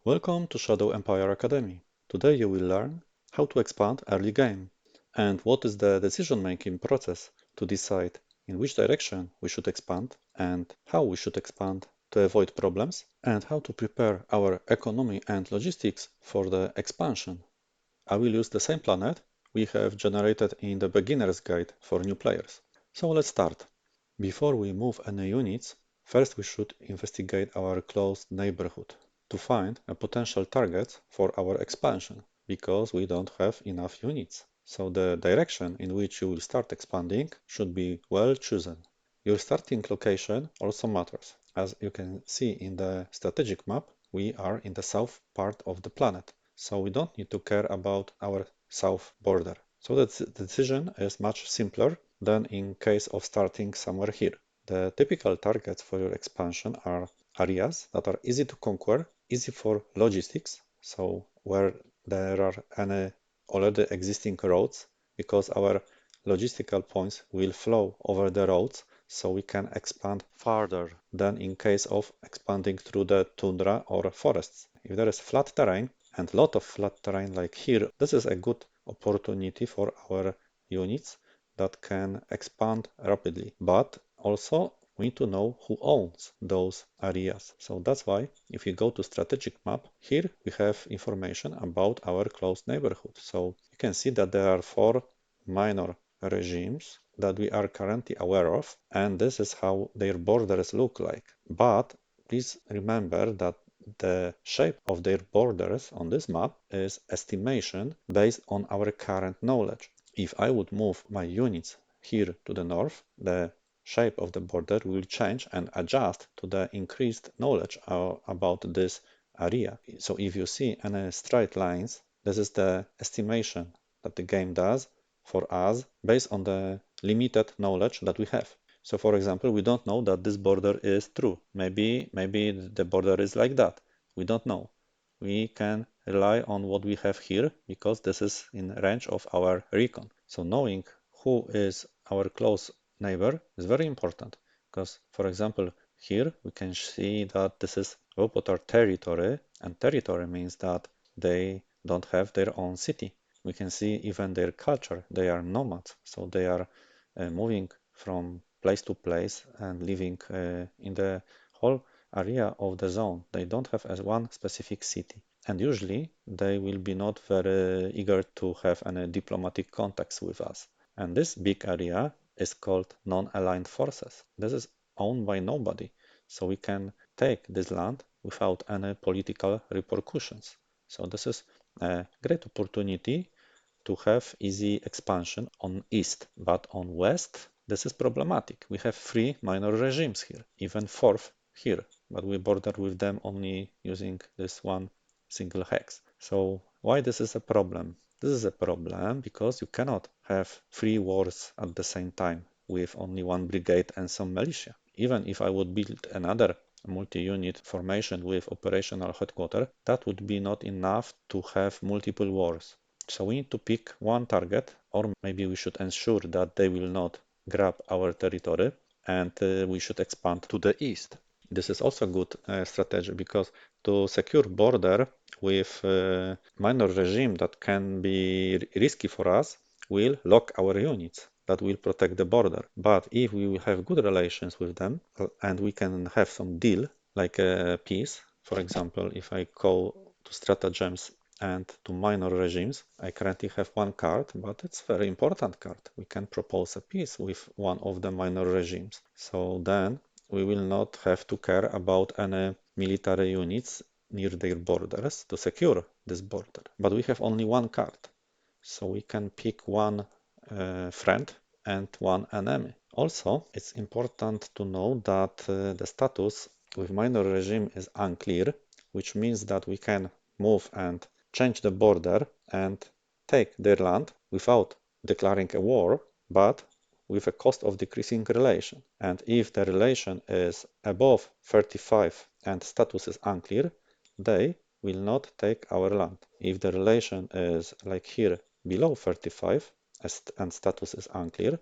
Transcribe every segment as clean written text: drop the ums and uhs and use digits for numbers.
Welcome to Shadow Empire Academy. Today you will learn how to expand early game and what is the decision-making process to decide in which direction we should expand and how we should expand to avoid problems and how to prepare our economy and logistics for the expansion. I will use the same planet we have generated in the beginner's guide for new players. So let's start. Before we move any units, first we should investigate our close neighborhood to find a potential target for our expansion, because we don't have enough units. So the direction in which you will start expanding should be well chosen. Your starting location also matters. As you can see in the strategic map, we are in the south part of the planet, so we don't need to care about our south border. So the decision is much simpler than in case of starting somewhere here. The typical targets for your expansion are areas that are easy to conquer, easy for logistics, so where there are any already existing roads, because our logistical points will flow over the roads, so we can expand farther than in case of expanding through the tundra or forests. If there is flat terrain, and lot of flat terrain like here, this is a good opportunity for our units that can expand rapidly. But also we need to know who owns those areas. So that's why if you go to strategic map, here we have information about our close neighborhood. So you can see that there are 4 minor regimes that we are currently aware of, and this is how their borders look like. But please remember that the shape of their borders on this map is estimation based on our current knowledge. If I would move my units here to the north, the shape of the border will change and adjust to the increased knowledge about this area. So if you see any straight lines, this is the estimation that the game does for us based on the limited knowledge that we have. So for example, we don't know that this border is true. Maybe the border is like that. We don't know. We can rely on what we have here because this is in range of our Recon. So knowing who is our close neighbor is very important because, for example, here we can see that this is Vopotar territory, and territory means that they don't have their own city. We can see even their culture. They are nomads, so they are moving from place to place and living in the whole area of the zone. They don't have as one specific city. And usually they will be not very eager to have any diplomatic contacts with us. And this big area is called non-aligned forces. This is owned by nobody. So we can take this land without any political repercussions. So this is a great opportunity to have easy expansion on east, but on west, this is problematic. We have 3 minor regimes here, even 4th here, but we border with them only using this one single hex. So why this is a problem? This is a problem because you cannot have 3 wars at the same time with only 1 brigade and some militia. Even if I would build another multi-unit formation with operational headquarters, that would be not enough to have multiple wars. So we need to pick one target, or maybe we should ensure that they will not grab our territory, and we should expand to the east. This is also a good strategy because to secure border with minor regime that can be risky for us will lock our units that will protect the border. But if we will have good relations with them and we can have some deal like a peace, for example, if I go to stratagems and to minor regimes, I currently have 1 card, but it's a very important card. We can propose a peace with one of the minor regimes. So then we will not have to care about any military units near their borders to secure this border. But we have only 1 card, so we can pick 1 friend and 1 enemy. Also, it's important to know that the status with minor regime is unclear, which means that we can move and change the border and take their land without declaring a war, but with a cost of decreasing relation. And if the relation is above 35 and status is unclear, they will not take our land. If the relation is like here below 35 and status is unclear,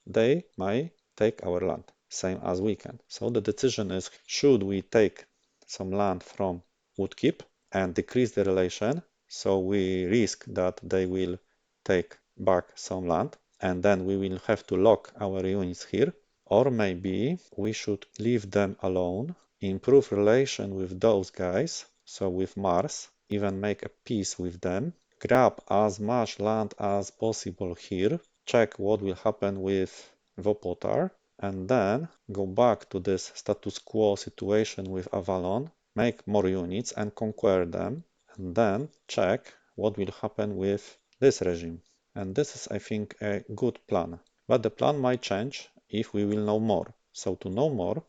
they may take our land, same as we can. So the decision is, should we take some land from Woodkeep and decrease the relation. So we risk that they will take back some land, and then we will have to lock our units here. Or maybe we should leave them alone, improve relation with those guys, so with Mars, even make a peace with them, grab as much land as possible here, check what will happen with Vopotar, and then go back to this status quo situation with Avalon, make more units and conquer them, and then check what will happen with this regime. And this is, I think, a good plan. But the plan might change if we will know more. So to know more,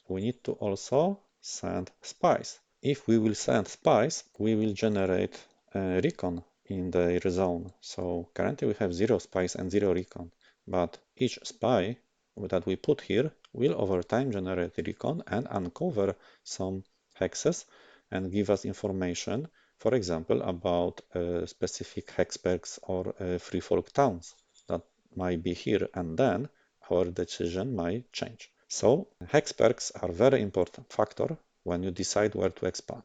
we need to also send spies. If we will send spies, we will generate a recon in the zone. So currently we have 0 spies and 0 recon, but each spy that we put here will over time generate recon and uncover some hexes and give us information, for example, about specific hexperks or free folk towns that might be here, and then our decision might change. So hexperks are very important factor when you decide where to expand.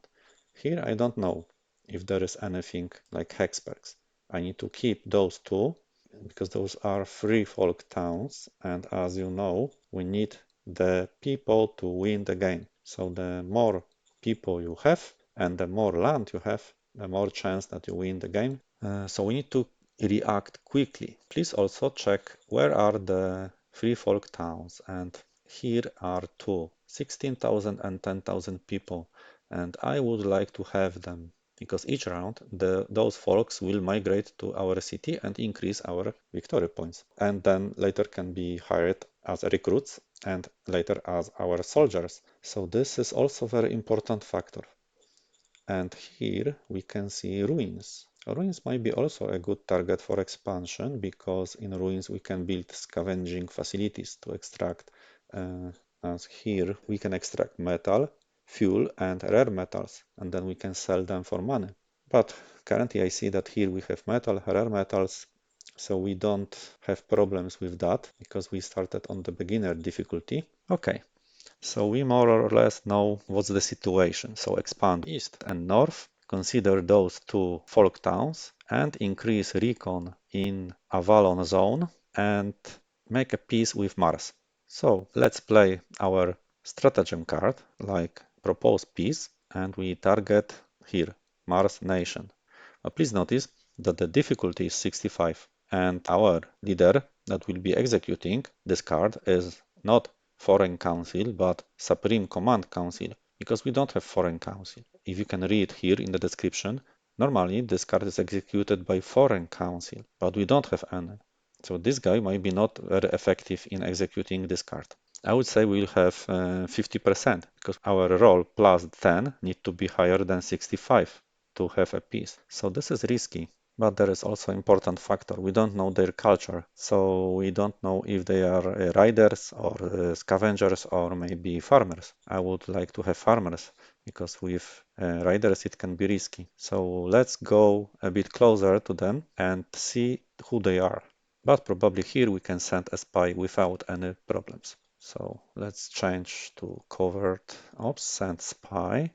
Here I don't know if there is anything like hexperks. I need to keep those two because those are free folk towns, and as you know, we need the people to win the game. So the more people you have and the more land you have, the more chance that you win the game. So we need to react quickly. Please also check where are the free folk towns, and here are two, 16,000 and 10,000 people, and I would like to have them because each round those folks will migrate to our city and increase our victory points, and then later can be hired as recruits and later as our soldiers. So this is also very important factor. And here we can see ruins. Ruins might be also a good target for expansion because in ruins we can build scavenging facilities to extract, as here we can extract metal, fuel and rare metals, and then we can sell them for money. But currently I see that here we have metal, rare metals, so we don't have problems with that because we started on the beginner difficulty. Okay, so we more or less know what's the situation. So expand east and north, consider those two folk towns and increase recon in Avalon zone and make a peace with Mars. So let's play our stratagem card like propose peace and we target here Mars nation. Please notice that the difficulty is 65 and our leader that will be executing this card is not Foreign Council but Supreme Command Council because we don't have Foreign Council. If you can read here in the description, normally this card is executed by Foreign Council, but we don't have any. So this guy might be not very effective in executing this card. I would say we'll have 50% because our roll plus 10 need to be higher than 65 to have a peace. So this is risky. But there is also important factor. We don't know their culture. So we don't know if they are riders or scavengers or maybe farmers. I would like to have farmers because with riders it can be risky. So let's go a bit closer to them and see who they are. But probably here we can send a spy without any problems. So let's change to covert ops, send spy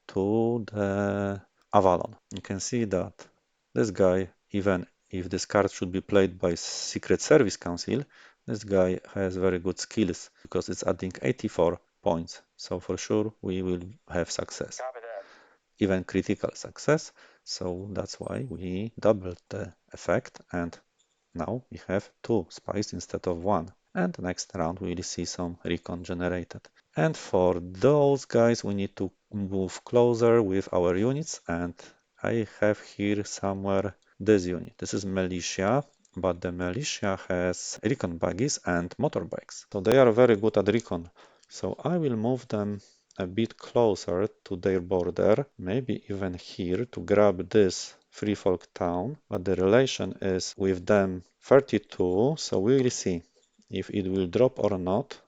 to the Avalon. You can see that this guy, even if this card should be played by Secret Service Council, this guy has very good skills because it's adding 84 points. So for sure we will have success, even critical success. So that's why we doubled the effect and now we have two spies instead of one. And next round we will see some recon generated. And for those guys we need to move closer with our units, and I have here somewhere this unit. This is militia, but the militia has recon buggies and motorbikes. So they are very good at recon. So I will move them a bit closer to their border, maybe even here to grab this free folk town, but the relation is with them 32, so we will see if it will drop or not.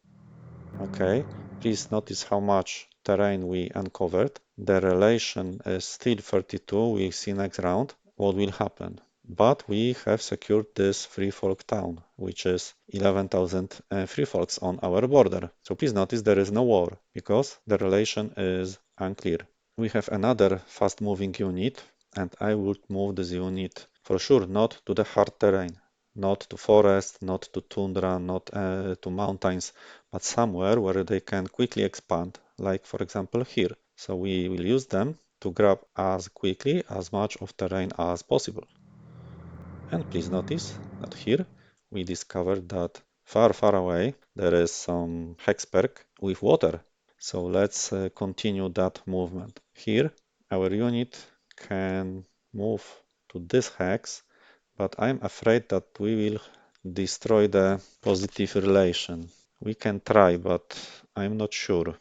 Okay, please notice how much terrain we uncovered. The relation is still 32. We'll see next round what will happen. But we have secured this free folk town, which is 11,000 free folks on our border. So please notice there is no war because the relation is unclear. We have another fast-moving unit, and I would move this unit for sure not to the hard terrain, not to forest, not to tundra, not to mountains, but somewhere where they can quickly expand, like for example here. So we will use them to grab as quickly as much of terrain as possible. And please notice that here we discovered that far, far away there is some hexberg with water. So let's continue that movement. Here our unit can move to this hex, but I'm afraid that we will destroy the positive relation. We can try, but I'm not sure.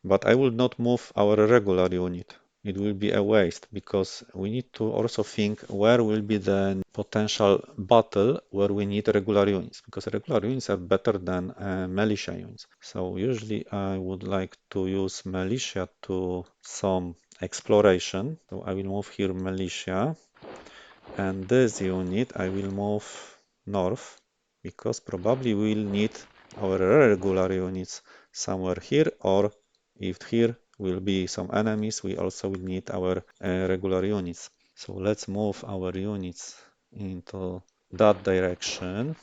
But I will not move our regular unit. It will be a waste because we need to also think where will be the potential battle where we need regular units, because regular units are better than militia units. So usually I would like to use militia to some exploration. So I will move here militia, and this unit I will move north because probably we'll need our regular units somewhere here, or if here will be some enemies, we also will need our regular units. So let's move our units into that direction.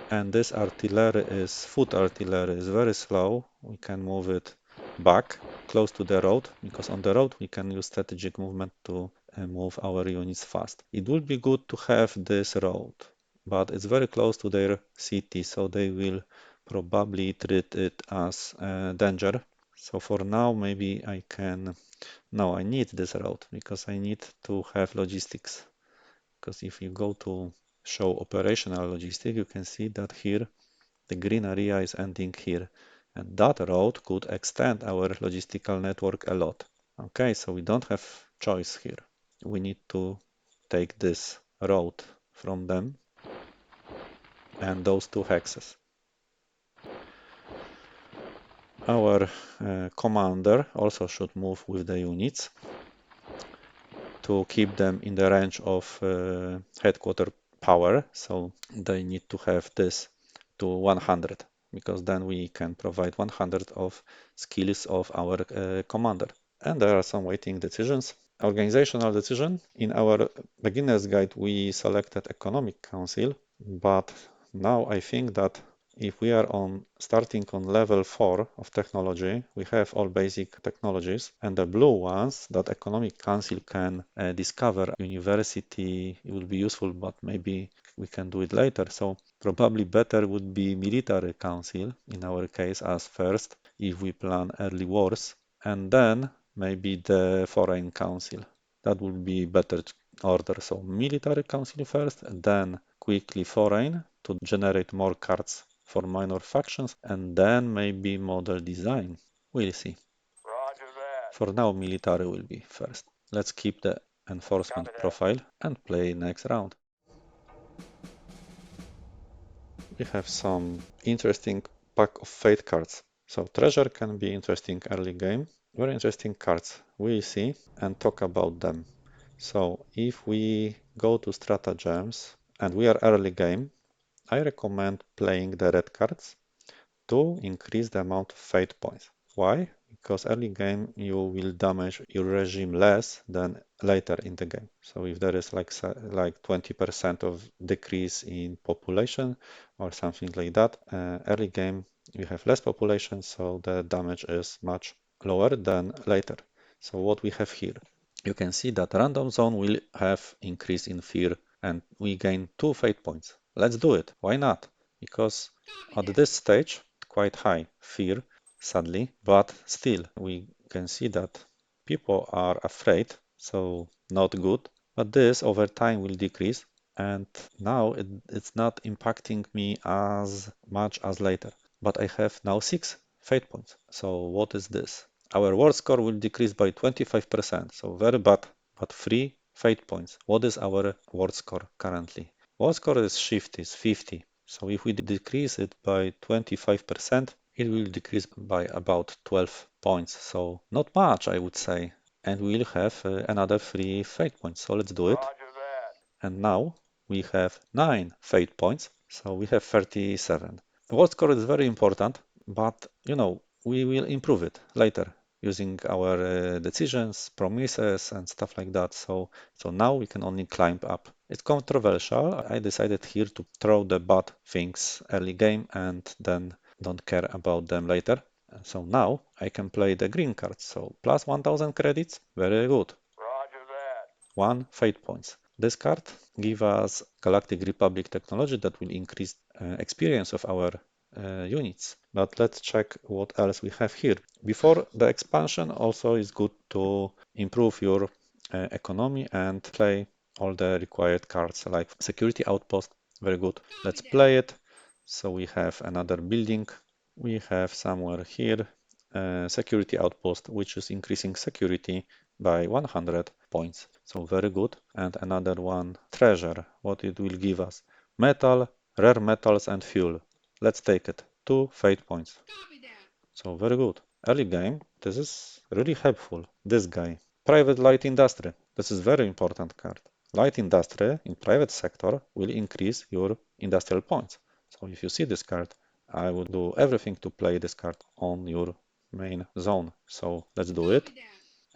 And this artillery is foot artillery, is very slow. We can move it back close to the road, because on the road we can use strategic movement to move our units fast. It would be good to have this road, but it's very close to their city, so they will probably treat it as a danger. So for now, maybe I can... No, I need this road because I need to have logistics. Because if you go to show operational logistics, you can see that here the green area is ending here, and that road could extend our logistical network a lot. Okay, so we don't have choice here. We need to take this road from them and those two hexes. Our commander also should move with the units to keep them in the range of headquarter power, so they need to have this to 100, because then we can provide 100 of skills of our commander. And there are some waiting decisions. Organizational decision. In our beginner's guide, we selected Economic Council, but now I think that if we are starting on level 4 of technology, we have all basic technologies, and the blue ones that Economic Council can discover university, it will be useful, but maybe we can do it later. So probably better would be Military Council in our case as first if we plan early wars, and then maybe the Foreign Council. That would be better order. So Military Council first, then quickly Foreign to generate more cards for minor factions, and then maybe model design. We'll see. For now, military will be first. Let's keep the enforcement profile and play next round. We have some interesting pack of fate cards. So treasure can be interesting early game. Very interesting cards. We'll see and talk about them. So if we go to Stratagems and we are early game, I recommend playing the red cards to increase the amount of fate points. Why? Because early game you will damage your regime less than later in the game. So if there is like 20% of decrease in population or something like that, early game you have less population, so the damage is much lower than later. So what we have here, you can see that random zone will have increase in fear, and we gain 2 fate points. Let's do it. Why not? Because at this stage, quite high fear, sadly, but still we can see that people are afraid, so not good. But this over time will decrease, and now it's not impacting me as much as later. But I have now 6 fate points. So what is this? Our word score will decrease by 25%, so very bad, but 3 fate points. What is our word score currently? Word score is shift is 50. So if we decrease it by 25%, it will decrease by about 12 points. So not much, I would say. And we'll have another 3 fate points. So let's do it. And now we have 9 fate points. So we have 37. Word score is very important, but we will improve it later. using our decisions, promises, and stuff like that. So now we can only climb up. It's controversial. I decided here to throw the bad things early game and then don't care about them later. So now I can play the green cards. So plus 1000 credits, very good. Roger that. 1 fate points. This card gives us Galactic Republic technology that will increase experience of our units. But let's check what else we have here. Before the expansion, also is good to improve your economy and play all the required cards like security outpost. Very good. Let's play it. So we have another building. We have somewhere here security outpost, which is increasing security by 100 points. So very good. And another one, treasure, what it will give us. Metal, rare metals and fuel. Let's take it. 2 fate points. So very good. Early game, this is really helpful. This guy. Private light industry. This is very important card. Light industry in private sector will increase your industrial points. So if you see this card, I would do everything to play this card on your main zone. So let's do it.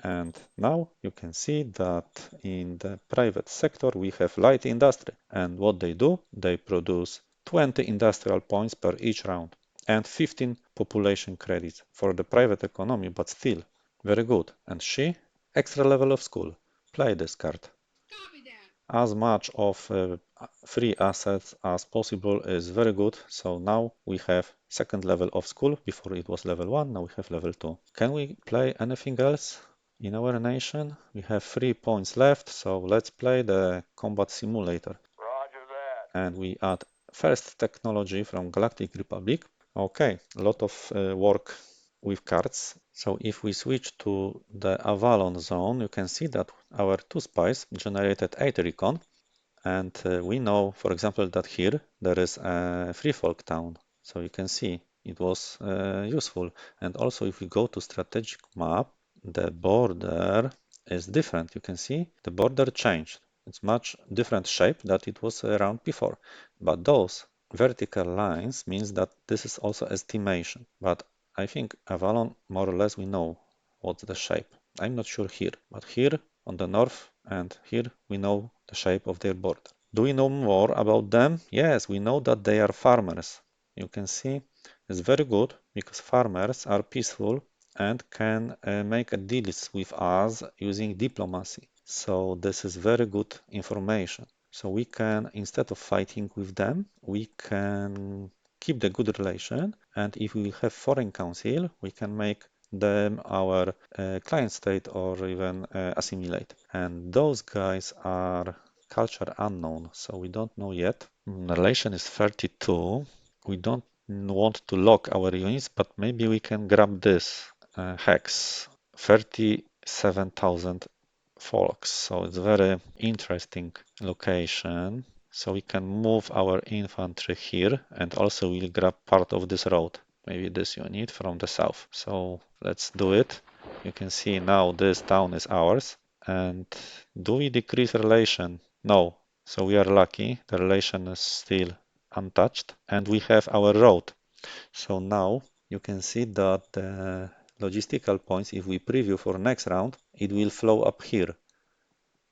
And now you can see that in the private sector we have light industry. And what they do, they produce 20 industrial points per each round and 15 population credits for the private economy, but still very good. And she, extra level of school. Play this card. As much of free assets as possible is very good. So now we have second level of school. Before it was level 1, now we have level 2. Can we play anything else in our nation? We have 3 points left, so let's play the combat simulator. Roger that. And we add first technology from Galactic Republic. Okay, a lot of work with cards. So if we switch to the Avalon zone, you can see that our 2 spies generated 8 recon. And we know, for example, that here there is a free folk town. So you can see it was useful. And also if we go to strategic map, the border is different. You can see the border changed. It's much different shape that it was around before. But those vertical lines means that this is also estimation. But I think Avalon, more or less, we know what's the shape. I'm not sure here, but here on the north and here we know the shape of their border. Do we know more about them? Yes, we know that they are farmers. You can see it's very good because farmers are peaceful and can make deals with us using diplomacy. So this is very good information. So we can, instead of fighting with them, we can keep the good relation. And if we have foreign council, we can make them our client state or even assimilate. And those guys are culture unknown, so we don't know yet. Relation is 32. We don't want to lock our units, but maybe we can grab this hex. 37,000 folks. So it's very interesting location. So we can move our infantry here and also we'll grab part of this road, maybe this unit from the south. So let's do it. You can see now this town is ours. And do we decrease relation? No. So we are lucky. The relation is still untouched and we have our road. So now you can see that the logistical points, if we preview for next round, it will flow up here.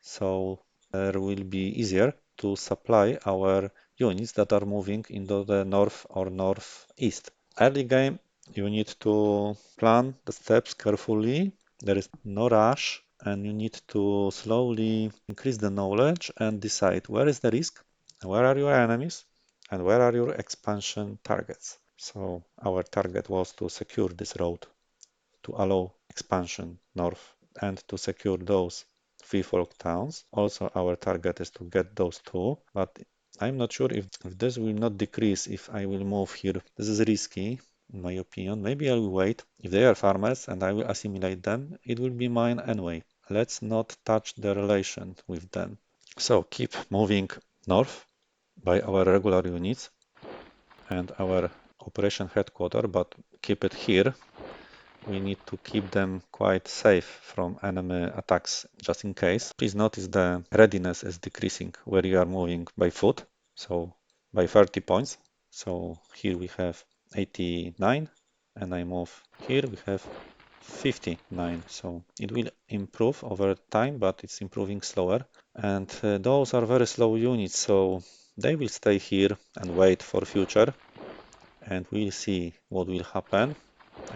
So it will be easier to supply our units that are moving into the north or northeast. Early game, you need to plan the steps carefully. There is no rush and you need to slowly increase the knowledge and decide where is the risk, where are your enemies, and where are your expansion targets. So our target was to secure this road to allow expansion north and to secure those free folk towns. Also, our target is to get those two, but I'm not sure if this will not decrease if I will move here. This is risky, in my opinion. Maybe I will wait. If they are farmers and I will assimilate them, it will be mine anyway. Let's not touch the relation with them. So keep moving north by our regular units and our operation headquarters, but keep it here. We need to keep them quite safe from enemy attacks just in case. Please notice the readiness is decreasing where you are moving by foot, so by 30 points. So here we have 89 and I move here we have 59. So it will improve over time, but it's improving slower. And those are very slow units, so they will stay here and wait for future. And we'll see what will happen.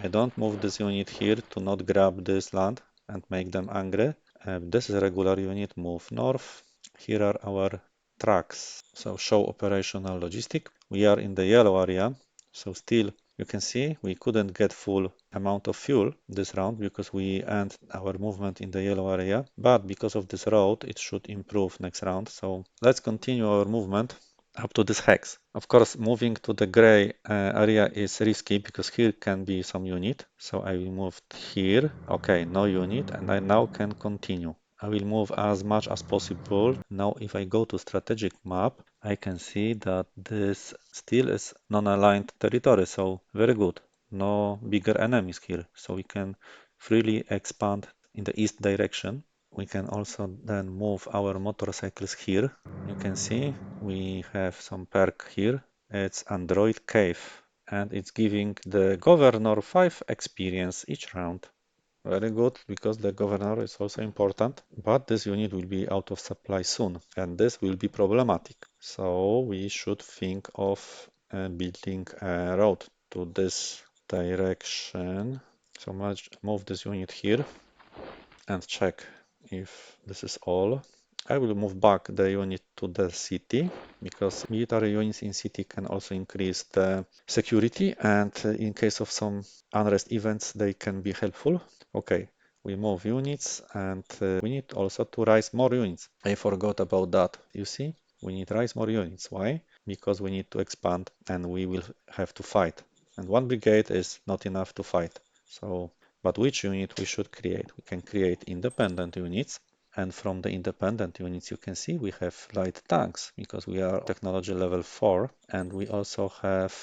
I don't move this unit here to not grab this land and make them angry. This is a regular unit, move north. Here are our tracks. So show operational logistic. We are in the yellow area. So still you can see we couldn't get full amount of fuel this round because we end our movement in the yellow area. But because of this road, it should improve next round. So let's continue our movement up to this hex. Of course, moving to the gray area is risky because here can be some unit. So I will move here. Okay, no unit, and I now can continue. I will move as much as possible. Now, if I go to strategic map, I can see that this still is non-aligned territory. So very good. No bigger enemies here. So we can freely expand in the east direction. We can also then move our motorcycles here. You can see we have some perk here. It's Android Cave and it's giving the governor 5 experience each round. Very good, because the governor is also important, but this unit will be out of supply soon, and this will be problematic. So we should think of building a road to this direction. So much move this unit here and check if this is all. I will move back the unit to the city because military units in city can also increase the security, and in case of some unrest events they can be helpful. Okay, we move units, and we need also to raise more units. I forgot about that. You see, we need to raise more units. Why? Because we need to expand and we will have to fight. And one brigade is not enough to fight. So but which unit we should create? We can create independent units, and from the independent units you can see we have light tanks because we are technology level 4, and we also have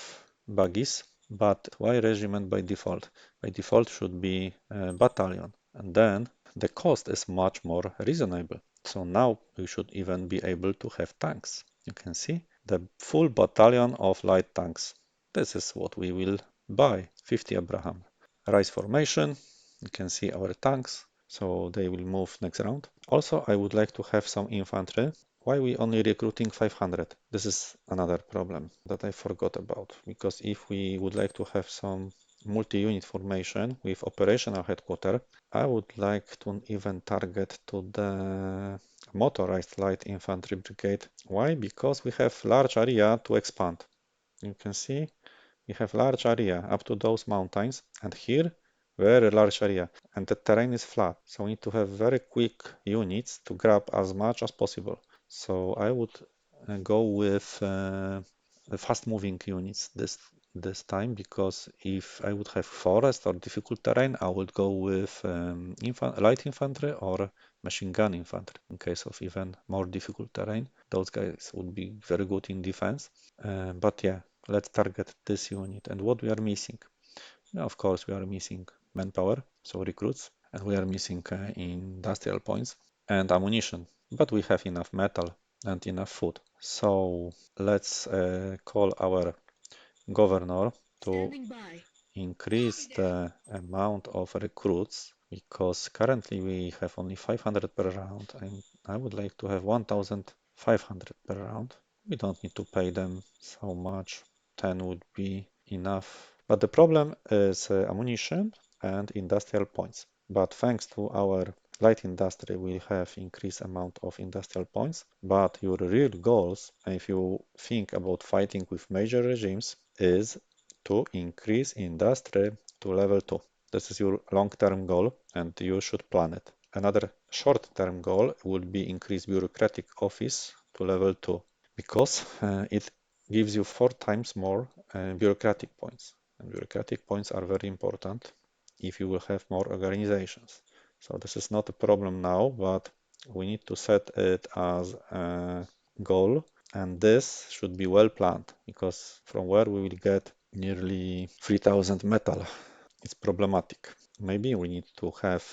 buggies. But why regiment by default? By default should be a battalion, and then the cost is much more reasonable. So now we should even be able to have tanks. You can see the full battalion of light tanks. This is what we will buy. 50 Abraham. Rise formation. You can see our tanks, so they will move next round. Also, I would like to have some infantry. Why we only recruiting 500? This is another problem that I forgot about, because if we would like to have some multi-unit formation with operational headquarters, I would like to even target to the motorized light infantry brigade. Why? Because we have large area to expand. You can see we have large area up to those mountains, and here very large area, and the terrain is flat, so we need to have very quick units to grab as much as possible. So I would go with the fast moving units this time, because if I would have forest or difficult terrain, I would go with light infantry or machine gun infantry. In case of even more difficult terrain, those guys would be very good in defense. But yeah, let's target this unit. And what we are missing? Of course, we are missing manpower, so recruits, and we are missing industrial points and ammunition. But we have enough metal and enough food. So let's call our governor to increase the amount of recruits, because currently we have only 500 per round, and I would like to have 1,500 per round. We don't need to pay them so much. 10 would be enough. But the problem is ammunition and industrial points. But thanks to our light industry, we have increased amount of industrial points. But your real goals, if you think about fighting with major regimes, is to increase industry to level 2. This is your long-term goal, and you should plan it. Another short-term goal would be increase bureaucratic office to level 2, because it gives you 4 times more bureaucratic points. And bureaucratic points are very important if you will have more organizations. So this is not a problem now, but we need to set it as a goal, and this should be well planned, because from where we will get nearly 3000 metal, it's problematic. Maybe we need to have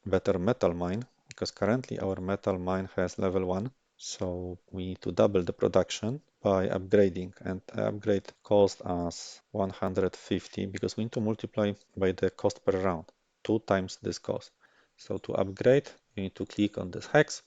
better metal mine, because currently our metal mine has level 1, so we need to double the production by upgrading, and upgrade cost us 150, because we need to multiply by the cost per round. 2 times this cost. So to upgrade, you need to click on this hex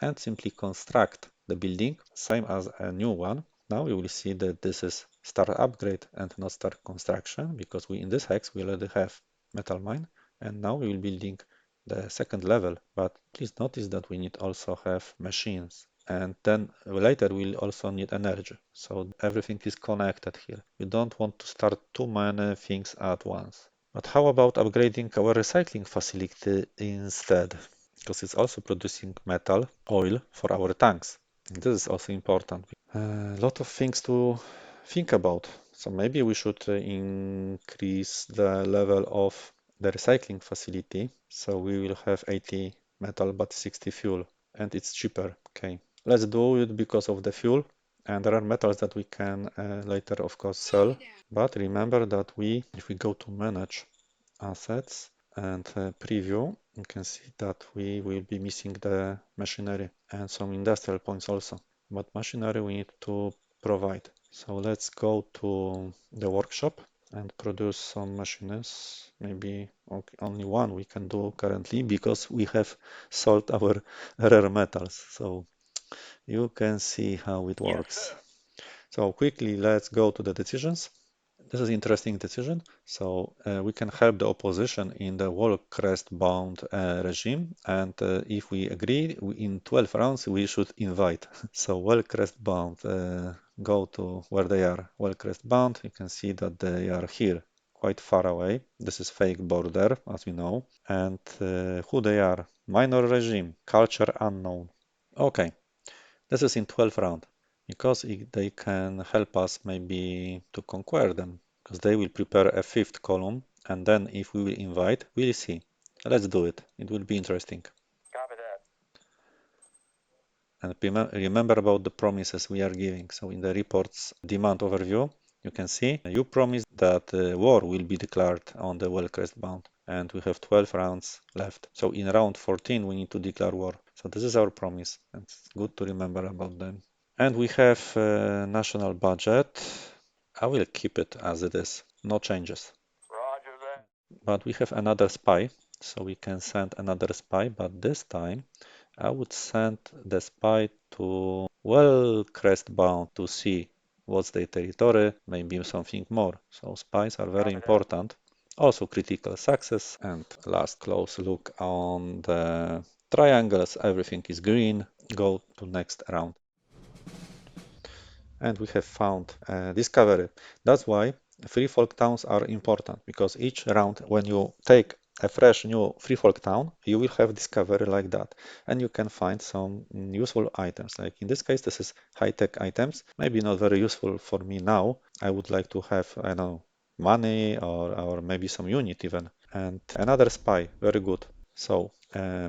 and simply construct the building, same as a new one. Now you will see that this is start upgrade and not start construction, because we in this hex we already have metal mine, and now we will building the second level. But please notice that we need also have machines, and then later we'll also need energy. So everything is connected here. We don't want to start too many things at once. But how about upgrading our recycling facility instead? Because it's also producing metal, oil for our tanks. And this is also important. A lot of things to think about. So maybe we should increase the level of the recycling facility. So we will have 80 metal but 60 fuel, and it's cheaper. Okay, let's do it because of the fuel. And there are metals that we can later, of course, sell. But remember that if we go to manage assets and preview, you can see that we will be missing the machinery and some industrial points also. But machinery we need to provide. So let's go to the workshop and produce some machines. Maybe only one we can do currently because we have sold our rare metals. So you can see how it works. So quickly, let's go to the decisions. This is interesting decision. So we can help the opposition in the wall crest bound regime. And if we agree, in 12 rounds, we should invite. So wall crest bound, go to where they are. Wall crest bound, you can see that they are here, quite far away. This is fake border, as we know. And who they are? Minor regime, culture unknown. Okay, this is in 12th round because they can help us maybe to conquer them, because they will prepare a fifth column, and then if we will invite, we'll see. Let's do it. It will be interesting. Copy that. And remember about the promises we are giving. So in the report's demand overview, you can see you promised that war will be declared on the well crest bound, and we have 12 rounds left. So in round 14, we need to declare war. So this is our promise, and it's good to remember about them. And we have national budget. I will keep it as it is, no changes. Roger that. But we have another spy, so we can send another spy, but this time I would send the spy to well crest bound to see what's their territory, maybe something more. So spies are very important. Also critical success. And last close look on the triangles. Everything is green. Go to next round. And we have found discovery. That's why free folk towns are important, because each round when you take a fresh new free folk town, you will have discovery like that, and you can find some useful items. Like in this case, this is high-tech items, maybe not very useful for me now. I would like to have, I don't know, money or maybe some unit even. And another spy, very good. So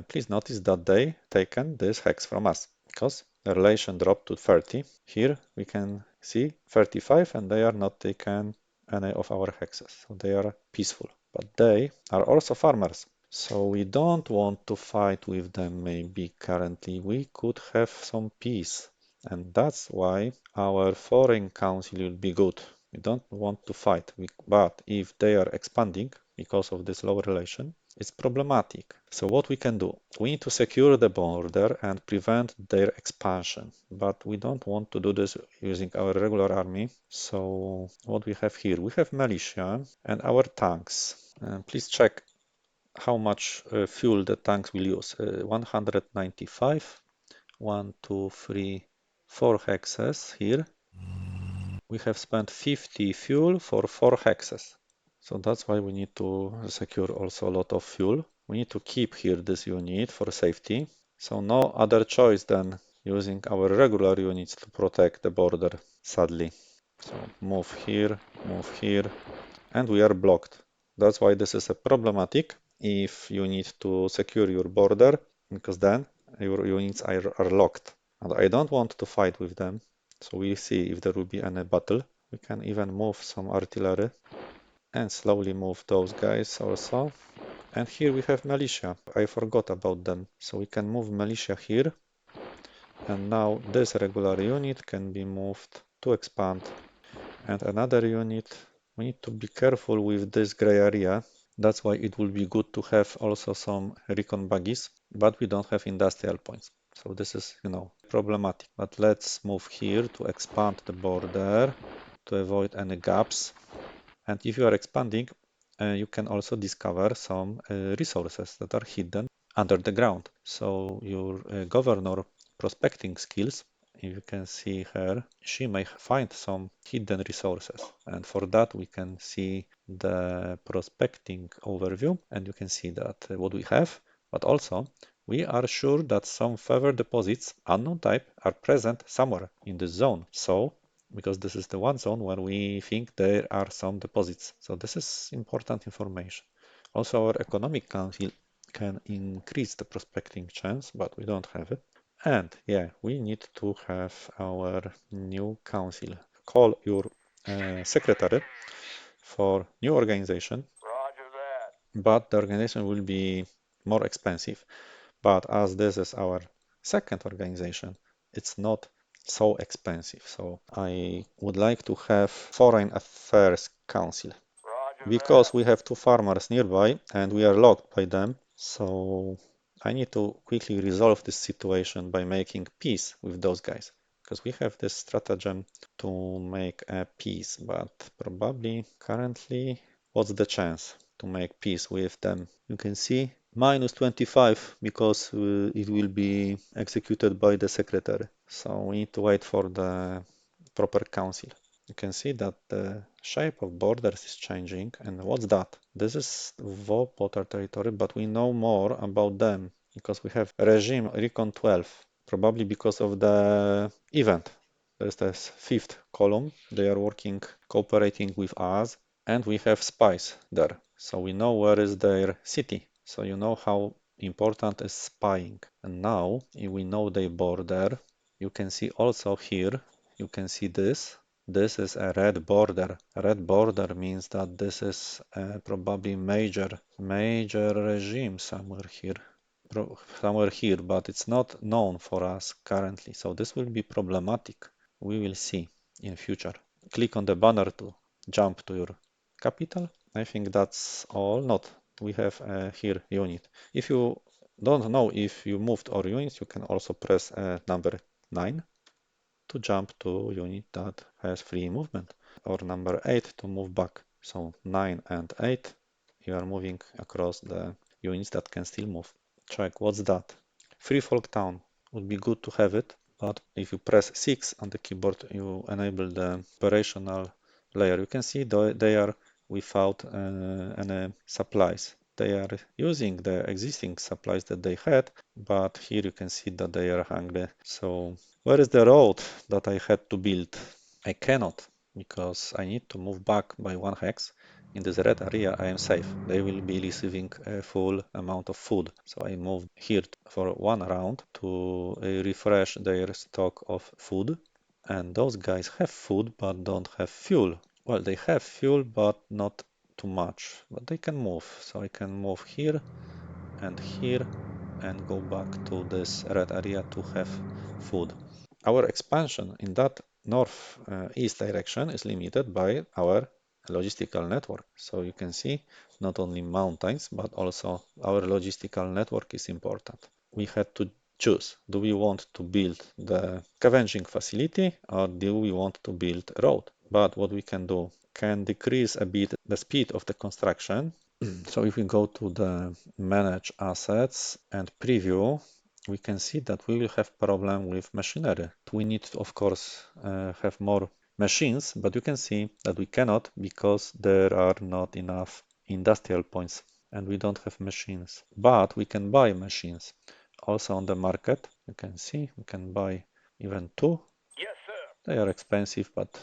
please notice that they taken this hex from us, because the relation dropped to 30. Here we can see 35, and they are not taken any of our hexes, so they are peaceful. But they are also farmers, so we don't want to fight with them. Maybe currently we could have some peace, and that's why our foreign council will be good. We don't want to fight, but if they are expanding because of this low relation, it's problematic. So what we can do? We need to secure the border and prevent their expansion, but we don't want to do this using our regular army. So what we have here? We have militia and our tanks. Please check how much fuel the tanks will use. 195, 1, 2, 3, 4 hexes here. We have spent 50 fuel for 4 hexes. So that's why we need to secure also a lot of fuel. We need to keep here this unit for safety. So no other choice than using our regular units to protect the border, sadly. So move here, and we are blocked. That's why this is a problematic if you need to secure your border, because then your units are locked. And I don't want to fight with them. So we'll see if there will be any battle. We can even move some artillery and slowly move those guys also. And here we have militia. I forgot about them. So we can move militia here. And now this regular unit can be moved to expand. And another unit, we need to be careful with this gray area. That's why it will be good to have also some Recon buggies, but we don't have industrial points. So this is, problematic. But let's move here to expand the border to avoid any gaps. And if you are expanding, you can also discover some resources that are hidden under the ground. So your governor prospecting skills, you can see her, she may find some hidden resources. And for that, we can see the prospecting overview, and you can see that what we have, but also we are sure that some further deposits, unknown type, are present somewhere in this zone. So because this is the one zone where we think there are some deposits. So this is important information. Also, our economic council can increase the prospecting chance, but we don't have it. And yeah, we need to have our new council. Call your secretary for new organization, Roger that. but the organization will be more expensive. But as this is our second organization, it's not so expensive. So I would like to have Foreign Affairs Council Roger because that. we have two farmers nearby and we are locked by them. So I need to quickly resolve this situation by making peace with those guys because we have this stratagem to make a peace, but probably currently, what's the chance to make peace with them? You can see minus 25 because it will be executed by the secretary. So we need to wait for the proper council. You can see that the shape of borders is changing. And what's that? This is VoP water territory, but we know more about them because we have regime Recon 12, probably because of the event. There's this fifth column. They are working, cooperating with us, and we have spies there. So we know where is their city. So you know how important is spying. And now we know their border. You can see also here, you can see this. This is a red border. A red border means that this is probably major regime somewhere here, but it's not known for us currently. So this will be problematic. We will see in future. Click on the banner to jump to your capital. I think that's all. Not. We have here unit. If you don't know if you moved or units, you can also press number 9 to jump to unit that has free movement, or number 8 to move back. So 9 and 8, you are moving across the units that can still move. Check, what's that? Free Folk Town. Would be good to have it, but if you press 6 on the keyboard, you enable the operational layer. You can see they are without any supplies. They are using the existing supplies that they had, but here you can see that they are hungry. So where is the road that I had to build? I cannot because I need to move back by 1 hex. In this red area, I am safe. They will be receiving a full amount of food. So I move here for 1 round to refresh their stock of food. And those guys have food but don't have fuel. Well, they have fuel but not too much. But they can move. So I can move here and go back to this red area to have food. Our expansion in that north-east direction is limited by our logistical network. So you can see not only mountains, but also our logistical network is important. We had to choose, do we want to build the scavenging facility or do we want to build a road? But what we can do can decrease a bit the speed of the construction. So if we go to the manage assets and preview, we can see that we will have problem with machinery. We need, of course, have more machines, but you can see that we cannot because there are not enough industrial points and we don't have machines. But we can buy machines. Also on the market, you can see we can buy even 2. Yes, sir. They are expensive, but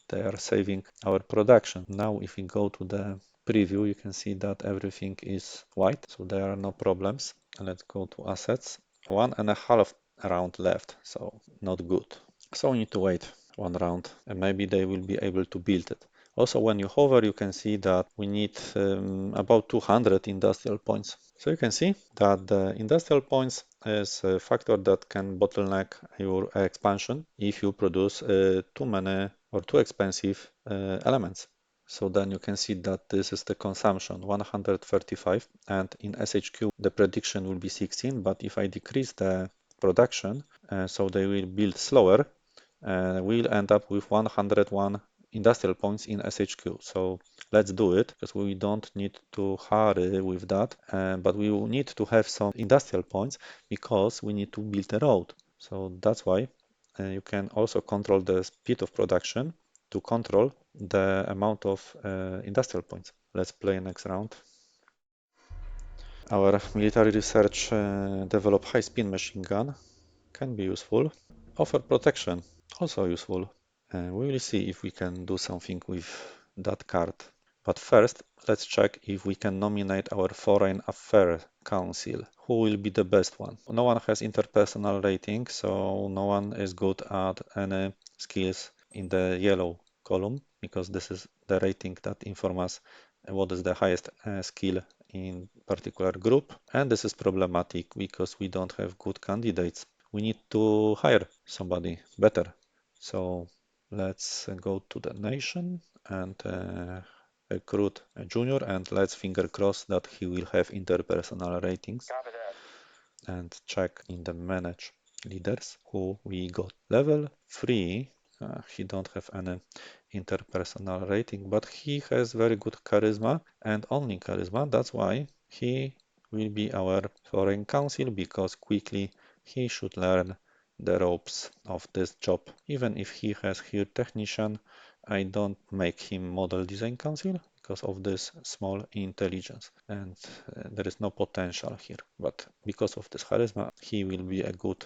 they are saving our production. Now, if we go to the preview, you can see that everything is white, so there are no problems. Let's go to assets. 1.5 round left, so not good. So we need to wait 1 round and maybe they will be able to build it. Also, when you hover, you can see that we need about 200 industrial points. So you can see that the industrial points is a factor that can bottleneck your expansion if you produce too many or too expensive elements. So then you can see that this is the consumption 135, and in SHQ the prediction will be 16, but if I decrease the production, so they will build slower, we'll end up with 101 industrial points in SHQ. So let's do it, because we don't need to hurry with that, but we will need to have some industrial points because we need to build a road. So that's why you can also control the speed of production to control the amount of industrial points. Let's play next round. Our military research develop high-speed machine gun, can be useful. Offer protection, also useful. We will see if we can do something with that card. But first, let's check if we can nominate our Foreign Affairs Council. Who will be the best one? No one has interpersonal rating, so no one is good at any skills in the yellow column, because this is the rating that informs us what is the highest skill in particular group. And this is problematic because we don't have good candidates. We need to hire somebody better. So let's go to the nation and recruit a junior, and let's finger cross that he will have interpersonal ratings. Copy that. And check in the manage leaders who we got. Level 3, he don't have any interpersonal rating, but he has very good charisma and only charisma. That's why he will be our foreign council, because quickly he should learn the ropes of this job. Even if he has here technician, I don't make him model design council because of this small intelligence, and there is no potential here. But because of this charisma, he will be a good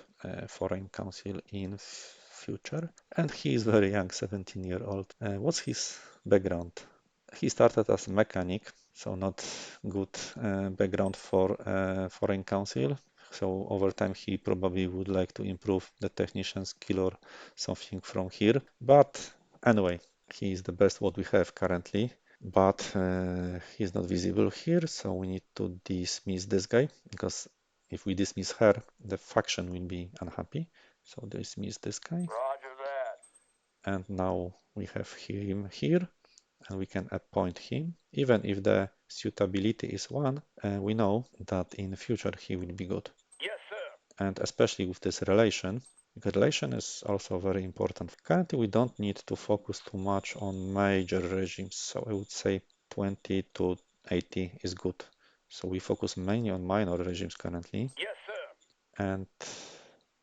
foreign council in future. And he is very young, 17-year-old. What's his background? He started as a mechanic, so not good background for foreign council. So over time, he probably would like to improve the technician skill or something from here. But anyway, he is the best what we have currently. But he's not visible here, so we need to dismiss this guy, because if we dismiss her, the faction will be unhappy. So dismiss this guy. Roger that. And now we have him here, and we can appoint him. Even if the suitability is 1, we know that in the future he will be good. Yes, sir. And especially with this relation, because relation is also very important. Currently, we don't need to focus too much on major regimes, so I would say 20 to 80 is good. So we focus mainly on minor regimes currently. Yes, sir. And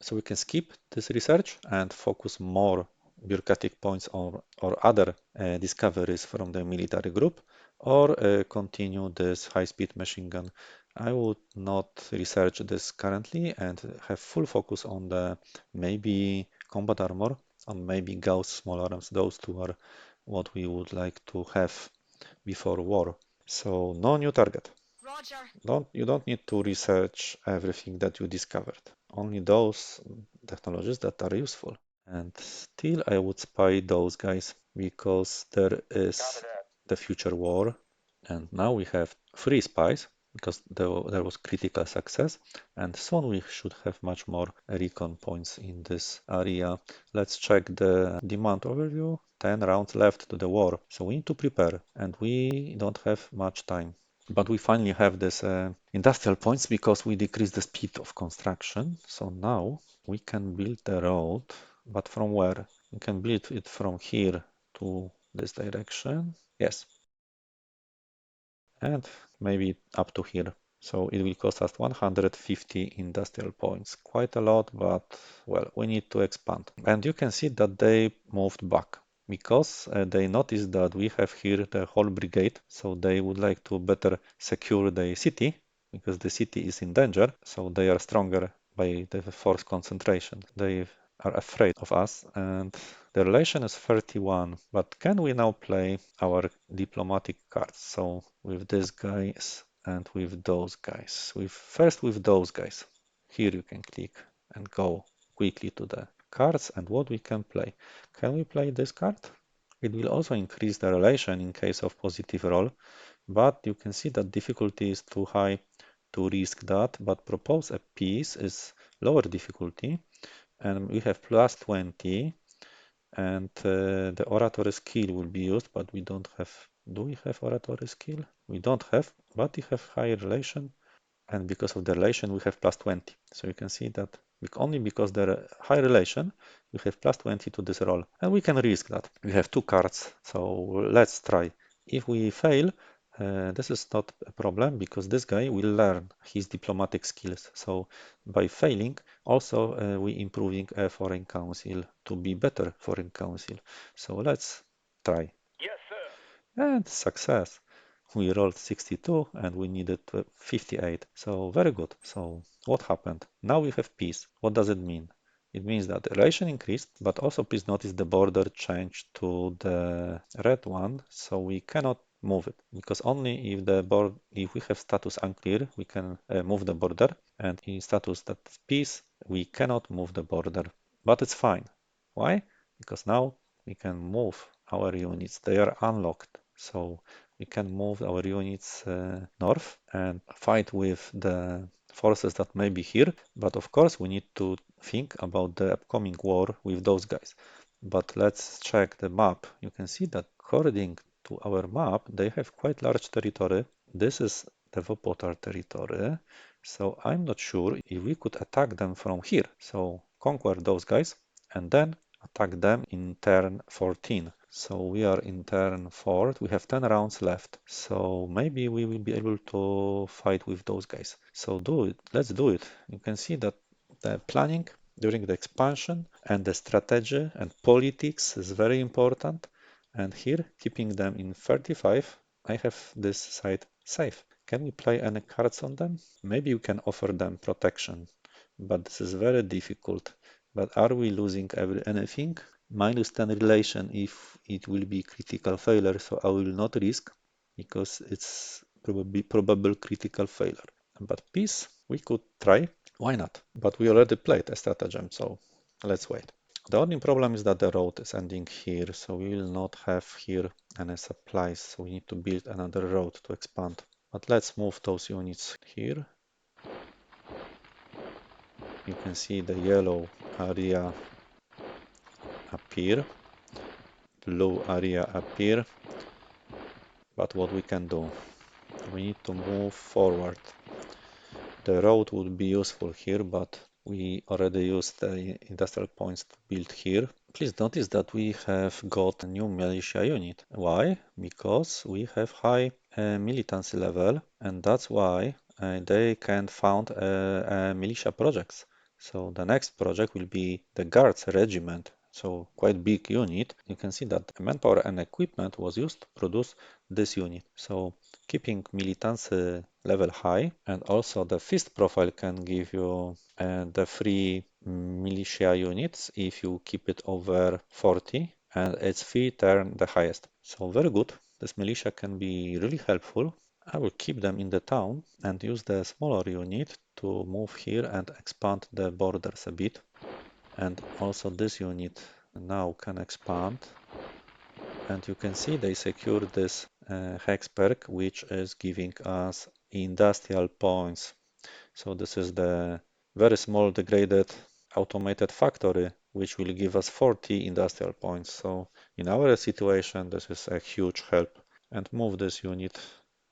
so we can skip this research and focus more bureaucratic points or other discoveries from the military group, or continue this high-speed machine gun. I would not research this currently and have full focus on the maybe combat armor, on maybe Gauss small arms. Those two are what we would like to have before war. So no new target. Roger. You don't need to research everything that you discovered, only those technologies that are useful. And still I would spy those guys, because there Copy is that. the future war, and now we have 3 spies because there was critical success, and soon we should have much more recon points in this area. Let's check the demand overview. 10 rounds left to the war, so we need to prepare, and we don't have much time. But we finally have this industrial points because we decreased the speed of construction. So now we can build the road, but from where? We can build it from here to this direction. Yes. And maybe up to here. So it will cost us 150 industrial points. Quite a lot, but well, we need to expand. And you can see that they moved back, because they noticed that we have here the whole brigade, so they would like to better secure the city, because the city is in danger, so they are stronger by the force concentration. They are afraid of us, and the relation is 31. But can we now play our diplomatic cards? So with these guys and with those guys. First with those guys. Here you can click and go quickly to the cards and what we can play. Can we play this card? It will also increase the relation in case of positive roll, but you can see that difficulty is too high to risk that. But propose a piece is lower difficulty, and we have plus 20, and the oratory skill will be used, but we don't have Do we have oratory skill? We don't have, but we have high relation, and because of the relation we have plus 20. So you can see that only because the high relation we have plus 20 to this roll, and we can risk that. We have two cards, so let's try. If we fail, this is not a problem because this guy will learn his diplomatic skills. So by failing, also we improving a foreign council to be better foreign council. So let's try. Yes, sir. And success. We rolled 62 and we needed 58. So very good. So what happened? Now we have peace. What does it mean? It means that the relation increased, but also please notice the border changed to the red one, so we cannot move it because only if if we have status unclear, we can move the border, and in status that peace, we cannot move the border. But it's fine. Why? Because now we can move our units. They are unlocked. So we can move our units north and fight with the forces that may be here. But of course, we need to think about the upcoming war with those guys. But let's check the map. You can see that according to our map, they have quite large territory. This is the Vopotar territory. So I'm not sure if we could attack them from here. So conquer those guys and then attack them in turn 14. So we are in turn 4. We have 10 rounds left. So maybe we will be able to fight with those guys. So do it. Let's do it. You can see that the planning during the expansion and the strategy and politics is very important. And here, keeping them in 35, I have this side safe. Can we play any cards on them? Maybe we can offer them protection, but this is very difficult. But are we losing anything? -10 relation if it will be critical failure, so I will not risk because it's probably probable critical failure. But peace, we could try. Why not? But we already played a stratagem, so let's wait. The only problem is that the road is ending here, so we will not have here any supplies, so we need to build another road to expand. But let's move those units here. You can see the yellow area appear, blue area appear. But what we can do? We need to move forward. The road would be useful here, but we already used the industrial points to build here. Please notice that we have got a new militia unit. Why? Because we have high militancy level, and that's why they can found militia projects. So the next project will be the Guards Regiment. So quite big unit. You can see that manpower and equipment was used to produce this unit. So keeping militancy level high, and also the fist profile can give you the free militia units if you keep it over 40, and its fee turn the highest. So very good. This militia can be really helpful. I will keep them in the town and use the smaller unit to move here and expand the borders a bit. And also this unit now can expand. And you can see they secure this hex perk, which is giving us industrial points. So this is the very small degraded automated factory, which will give us 40 industrial points. So in our situation, this is a huge help. And move this unit.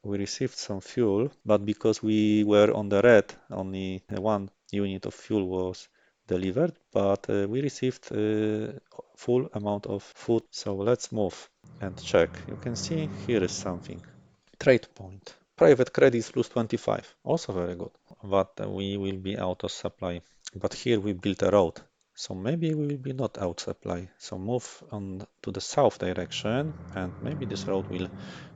We received some fuel, but because we were on the red, only one unit of fuel was delivered, but we received full amount of food. So let's move and check. You can see here is something. Trade point. Private credits plus 25. Also very good. But we will be out of supply. But here we built a road. So maybe we will be not out supply. So move on to the south direction and maybe this road will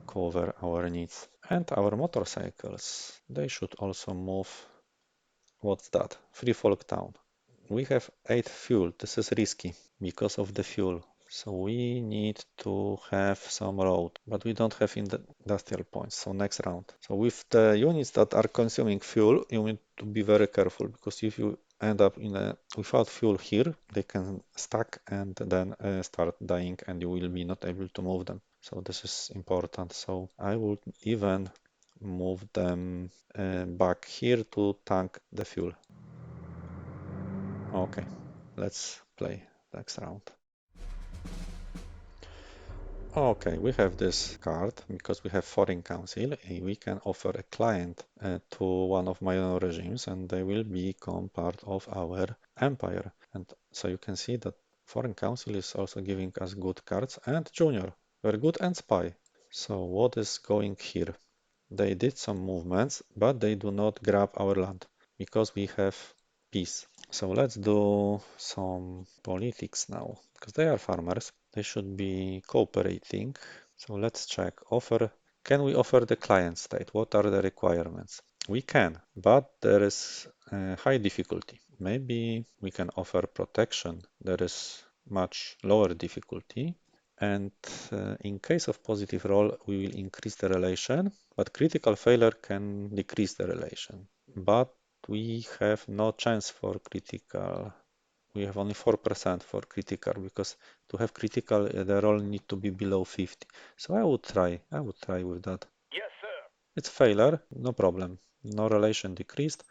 cover our needs. And our motorcycles. They should also move. What's that? Free Folk Town. We have 8 fuel. This is risky because of the fuel. So we need to have some road, but we don't have industrial points. So next round. So with the units that are consuming fuel, you need to be very careful because if you end up without fuel here, they can stack and then start dying and you will be not able to move them. So this is important. So I would even move them back here to tank the fuel. Okay, let's play next round. Okay, we have this card because we have foreign council. We can offer a client to one of minor regimes and they will become part of our empire. And so you can see that foreign council is also giving us good cards and junior, very good, and spy. So what is going here? They did some movements, but they do not grab our land because we have peace. So let's do some politics now because they are farmers. They should be cooperating. So let's check. Offer. Can we offer the client state? What are the requirements? We can, but there is a high difficulty. Maybe we can offer protection. There is much lower difficulty. And in case of positive roll, we will increase the relation, but critical failure can decrease the relation. But we have no chance for critical. We have only 4% for critical because to have critical, the roll need to be below 50. So I would try. I would try with that. Yes, sir. It's failure, no problem. No relation decreased,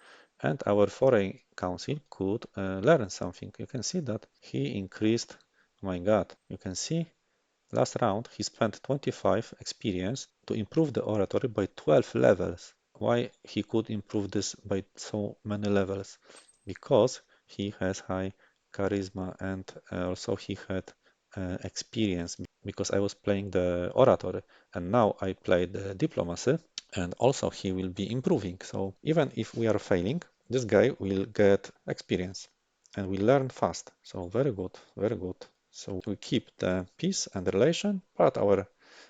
and our foreign council could learn something. You can see that he increased. Oh my God! You can see last round he spent 25 experience to improve the oratory by 12 levels. Why he could improve this by so many levels? Because he has high charisma and also he had experience because I was playing the oratory and now I play the diplomacy and also he will be improving. So even if we are failing, this guy will get experience and we learn fast. So very good, very good. So we keep the peace and relation, but our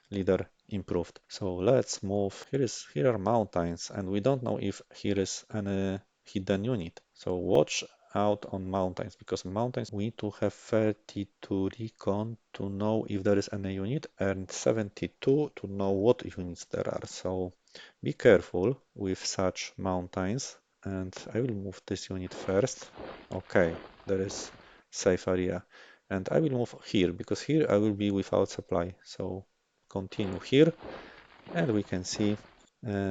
leader improved. So let's move. Here are mountains, and we don't know if here is any hidden unit. So watch out on mountains because mountains we need to have 32 recon to know if there is any unit and 72 to know what units there are. So be careful with such mountains. And I will move this unit first. Okay, there is safe area. And I will move here because here I will be without supply. So continue here and we can see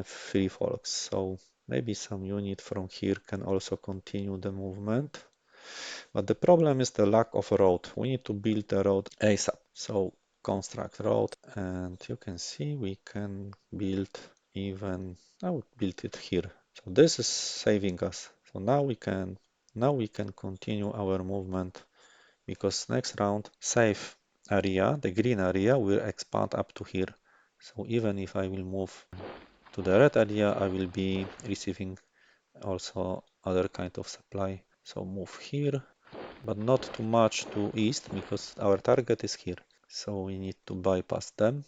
free folks. So maybe some unit from here can also continue the movement. But the problem is the lack of a road. We need to build the road ASAP. So construct road and you can see we can build even, I would build it here. So this is saving us. So now we can continue our movement because next round safe area, the green area will expand up to here. So even if I will move to the red area, I will be receiving also other kind of supply. So move here, but not too much to east because our target is here. So we need to bypass them.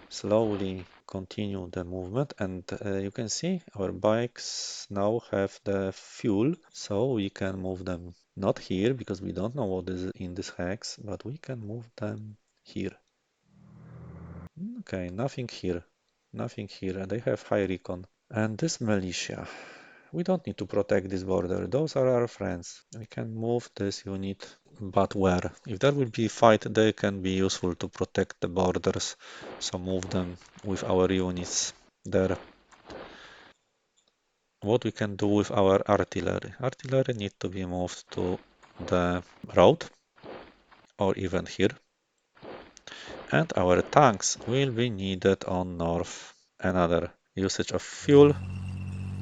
Slowly continue the movement and you can see our bikes now have the fuel so we can move them not here because we don't know what is in this hex but we can move them here. Okay, nothing here and they have high recon. And this militia, we don't need to protect this border, those are our friends. We can move this unit, but where? If there will be fight, they can be useful to protect the borders, so move them with our units there. What we can do with our artillery? Artillery need to be moved to the road, or even here. And our tanks will be needed on north. Another usage of fuel.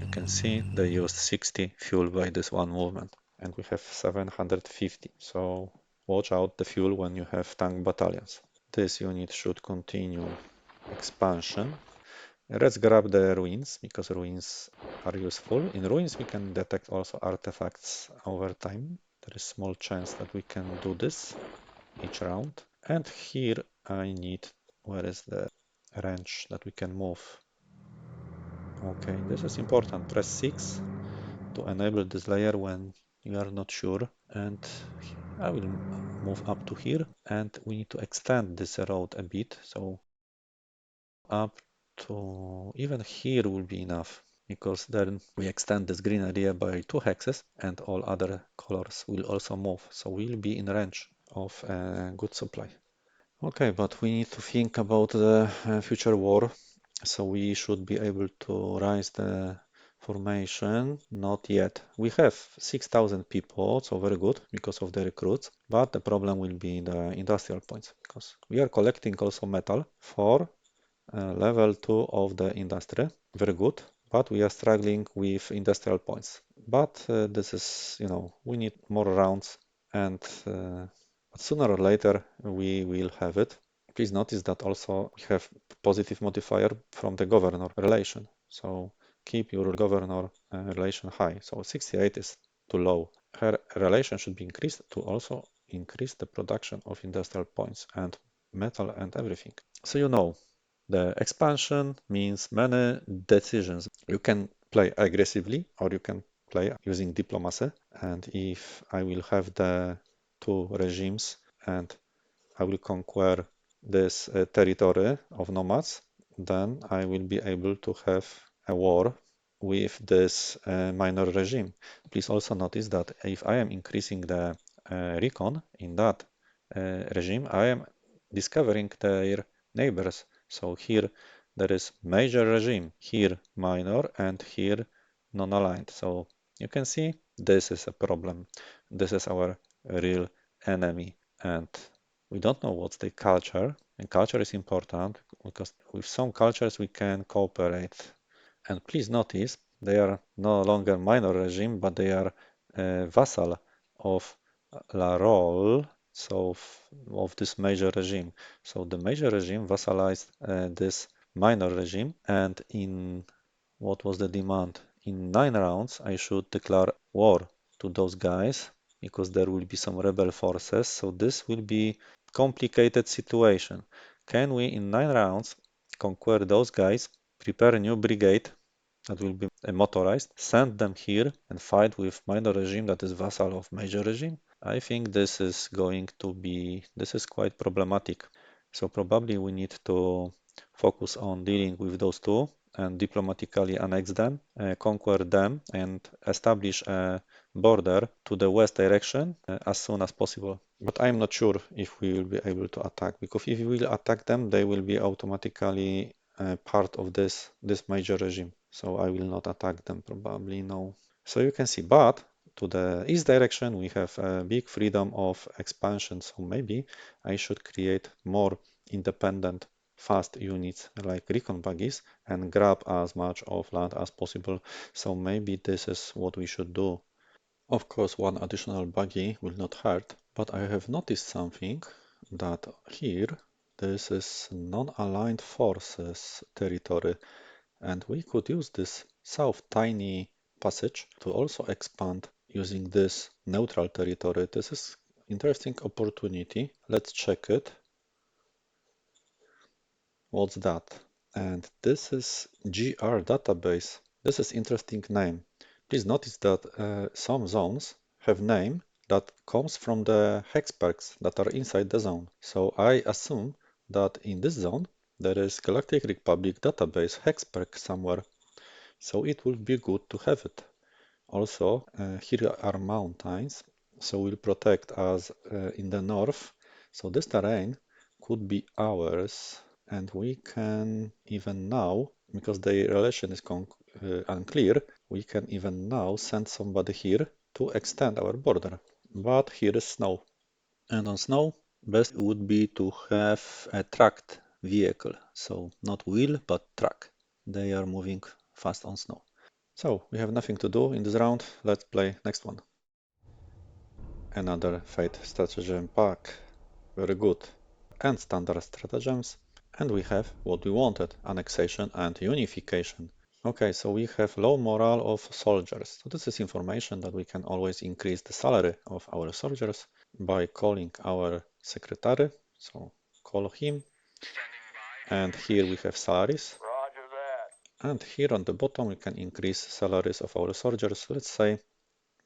You can see they used 60 fuel by this one movement. And we have 750. So watch out the fuel when you have tank battalions. This unit should continue expansion. Let's grab the ruins because ruins are useful. In ruins we can detect also artifacts over time. There is small chance that we can do this each round. And here I need, where is the range that we can move? Okay, this is important. Press 6 to enable this layer when you are not sure. And I will move up to here and we need to extend this road a bit. So up to even here will be enough because then we extend this green area by 2 hexes and all other colors will also move. So we'll be in range of a good supply. Okay, but we need to think about the future war. So we should be able to raise the Formation, not yet. We have 6,000 people, so very good because of the recruits, but the problem will be the industrial points because we are collecting also metal for level 2 of the industry. Very good, but we are struggling with industrial points. But this is, we need more rounds and sooner or later we will have it. Please notice that also we have positive modifier from the governor relation. So keep your governor relation high. So 68 is too low. Her relation should be increased to also increase the production of industrial points and metal and everything. So the expansion means many decisions. You can play aggressively or you can play using diplomacy. And if I will have the two regimes and I will conquer this territory of nomads, then I will be able to have a war with this minor regime. Please also notice that if I am increasing the recon in that regime, I am discovering their neighbors. So here there is major regime, here minor, and here non-aligned. So you can see this is a problem. This is our real enemy. And we don't know what's the culture, and culture is important because with some cultures we can cooperate. And please notice they are no longer minor regime, but they are vassal of La Role, so of this major regime. So the major regime vassalized this minor regime, and in what was the demand? In 9 rounds, I should declare war to those guys because there will be some rebel forces. So this will be complicated situation. Can we in 9 rounds conquer those guys, prepare a new brigade that will be motorized, send them here and fight with minor regime that is vassal of major regime? I think this is quite problematic. So probably we need to focus on dealing with those two and diplomatically annex them, conquer them, and establish a border to the west direction as soon as possible. But I'm not sure if we will be able to attack, because if we will attack them, they will be automatically part of this major regime. So I will not attack them, probably no. So you can see, but to the east direction, we have a big freedom of expansion. So maybe I should create more independent fast units like recon buggies and grab as much of land as possible. So maybe this is what we should do. Of course, one additional buggy will not hurt, but I have noticed something that here this is non-aligned forces territory, and we could use this south tiny passage to also expand using this neutral territory. This is interesting opportunity. Let's check it. What's that? And this is GR database. This is interesting name. Please notice that some zones have name that comes from the hexperks that are inside the zone. So I assume that in this zone there is Galactic Republic database hexperk somewhere. So it would be good to have it. Also, here are mountains, so will protect us in the north. So this terrain could be ours, and we can even now, because the relation is unclear, we can even now send somebody here to extend our border. But here is snow, and on snow, best would be to have a tracked vehicle. So not wheel, but track. They are moving fast on snow. So we have nothing to do in this round. Let's play next one. Another Fate stratagem pack. Very good. And standard stratagems. And we have what we wanted, annexation and unification. Okay, so we have low morale of soldiers. So this is information that we can always increase the salary of our soldiers by calling our secretary. So call him. And here we have salaries. Roger that. And here on the bottom we can increase salaries of our soldiers. Let's say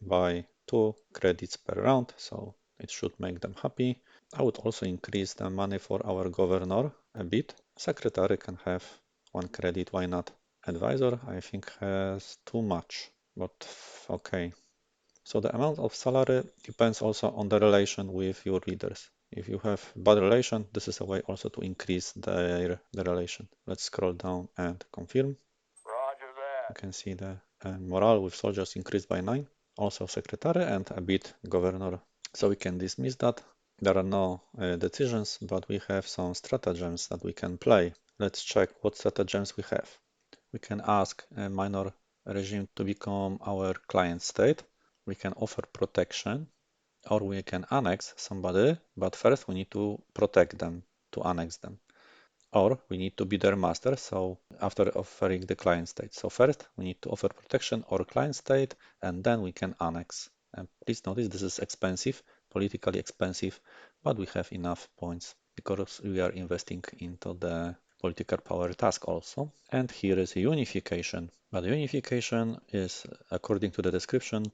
by 2 credits per round, so it should make them happy. I would also increase the money for our governor a bit. Secretary can have 1 credit, why not? Advisor, I think, has too much, but okay. So the amount of salary depends also on the relation with your leaders. If you have bad relation, this is a way also to increase the relation. Let's scroll down and confirm. Roger that. You can see the morale with soldiers increased by 9, also secretary and a bit governor. So we can dismiss that. There are no decisions, but we have some stratagems that we can play. Let's check what stratagems we have. We can ask a minor regime to become our client state. We can offer protection, or we can annex somebody, but first we need to protect them, to annex them. Or we need to be their master, so after offering the client state. So first we need to offer protection or client state, and then we can annex. And please notice this is expensive, politically expensive, but we have enough points because we are investing into the political power task also. And here is unification. But unification is, according to the description,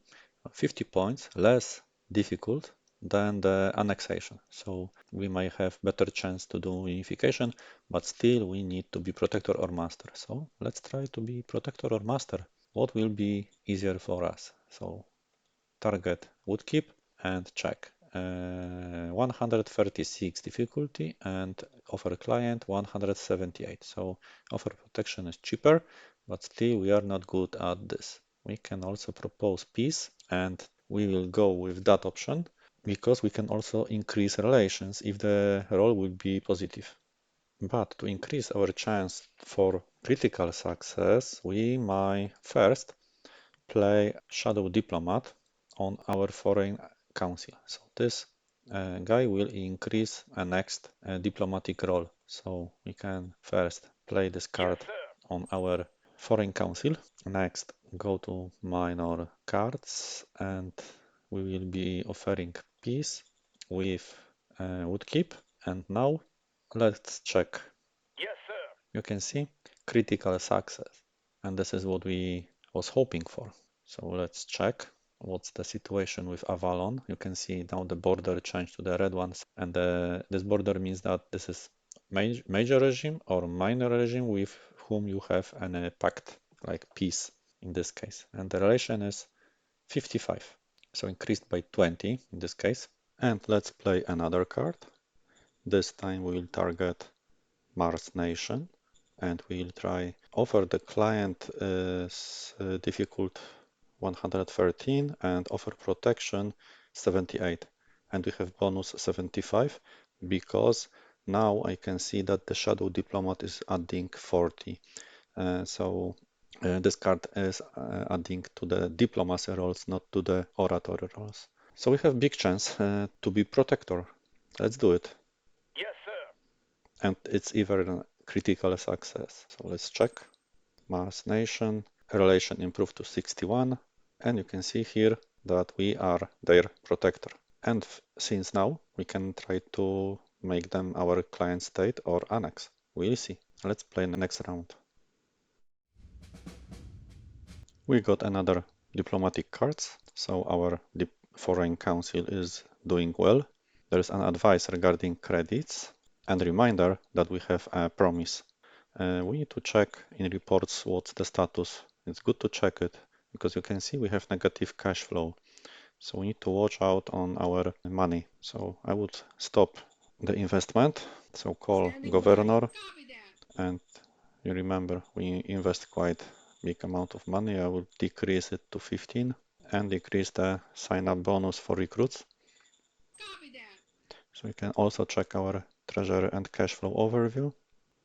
50 points less difficult than the annexation. So we may have better chance to do unification, but still we need to be protector or master. So let's try to be protector or master. What will be easier for us? So target would keep and check. 136 difficulty and offer client 178. So offer protection is cheaper, but still we are not good at this. We can also propose peace, and we will go with that option because we can also increase relations if the role will be positive. But to increase our chance for critical success, we might first play shadow diplomat on our foreign council. So this guy will increase a next diplomatic role. So we can first play this card on our foreign council. Next, go to minor cards and we will be offering peace with woodkeep. And now let's check. Yes, sir. You can see critical success, and this is what we was hoping for. So let's check what's the situation with Avalon. You can see now the border changed to the red ones, and this border means that this is major regime or minor regime with whom you have an pact, like peace in this case. And the relation is 55, so increased by 20 in this case. And let's play another card. This time we will target Mars nation, and we'll try offer the client is difficult 113 and offer protection 78, and we have bonus 75 because now I can see that the shadow diplomat is adding 40. This card is adding to the diplomacy roles, not to the oratory roles. So we have big chance to be protector. Let's do it. Yes, sir. And it's even critical success. So let's check. Mars nation, relation improved to 61, and you can see here that we are their protector. And since now we can try to make them our client state or annex. We'll see. Let's play next round. We got another diplomatic cards, so our foreign council is doing well. There is an advice regarding credits and reminder that we have a promise. We need to check in reports what's the status. It's good to check it because you can see we have negative cash flow. So we need to watch out on our money. So I would stop the investment. So call governor, and you remember we invest quite big amount of money. I will decrease it to 15 and decrease the sign-up bonus for recruits. So we can also check our treasury and cash flow overview.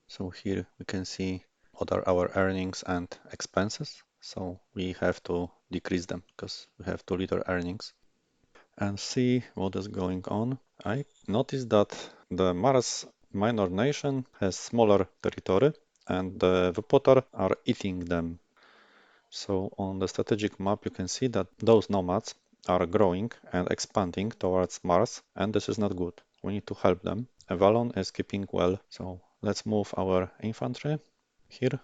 So here we can see what are our earnings and expenses. So we have to decrease them because we have 2 liter earnings and see what is going on. I noticed that the Mars minor nation has smaller territory and the Vupotar are eating them. So on the strategic map, you can see that those nomads are growing and expanding towards Mars, and this is not good. We need to help them. Avalon is keeping well, so let's move our infantry here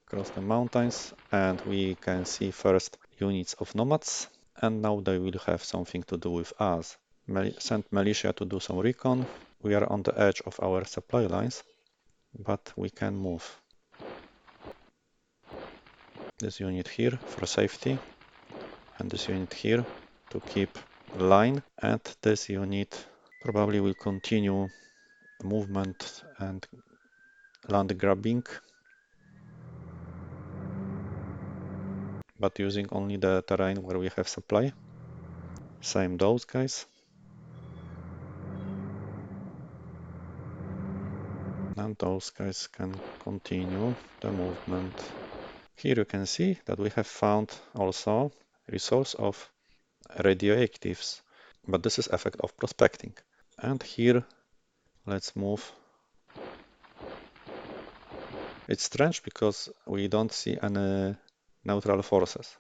across the mountains, and we can see first units of nomads, and now they will have something to do with us. Send militia to do some recon. We are on the edge of our supply lines, but we can move. This unit here for safety, and this unit here to keep line, and this unit probably will continue movement and land grabbing but using only the terrain where we have supply. Same those guys. And those guys can continue the movement. Here you can see that we have found also resource of radioactives, but this is effect of prospecting. And here, let's move. It's strange because we don't see any neutral forces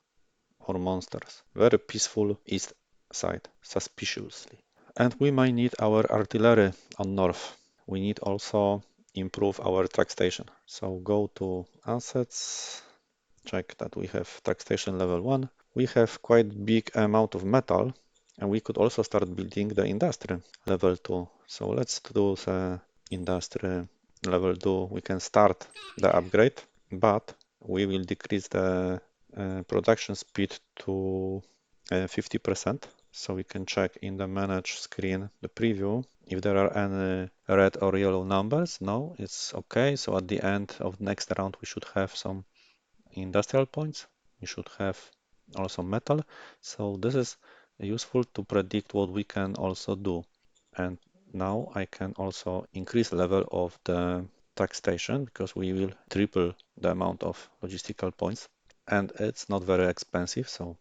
or monsters. Very peaceful east side, suspiciously. And we might need our artillery on north. We need also improve our track station. So go to assets, check that we have track station level 1. We have quite big amount of metal, and we could also start building the industry level 2. So let's do the industry level 2. We can start the upgrade, but we will decrease the production speed to 50%. So we can check in the manage screen, the preview, if there are any red or yellow numbers. No, it's okay. So at the end of next round, we should have some industrial points. We should have also metal. So this is useful to predict what we can also do. And now I can also increase level of the track station because we will triple the amount of logistical points. And it's not very expensive. So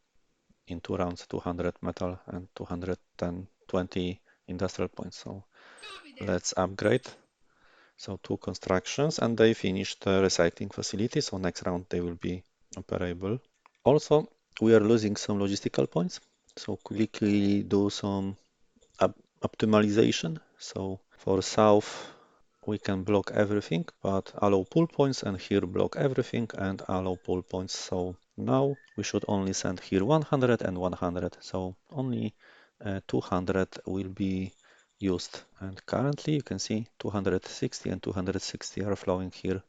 in 2 rounds, 200 metal and 220 industrial points. So let's upgrade. So 2 constructions, and they finished the recycling facility. So next round they will be operable. Also, we are losing some logistical points. So quickly do some optimization. So for south, we can block everything, but allow pull points, and here block everything and allow pull points. So now we should only send here 100 and 100. So only 200 will be used. And currently you can see 260 and 260 are flowing here.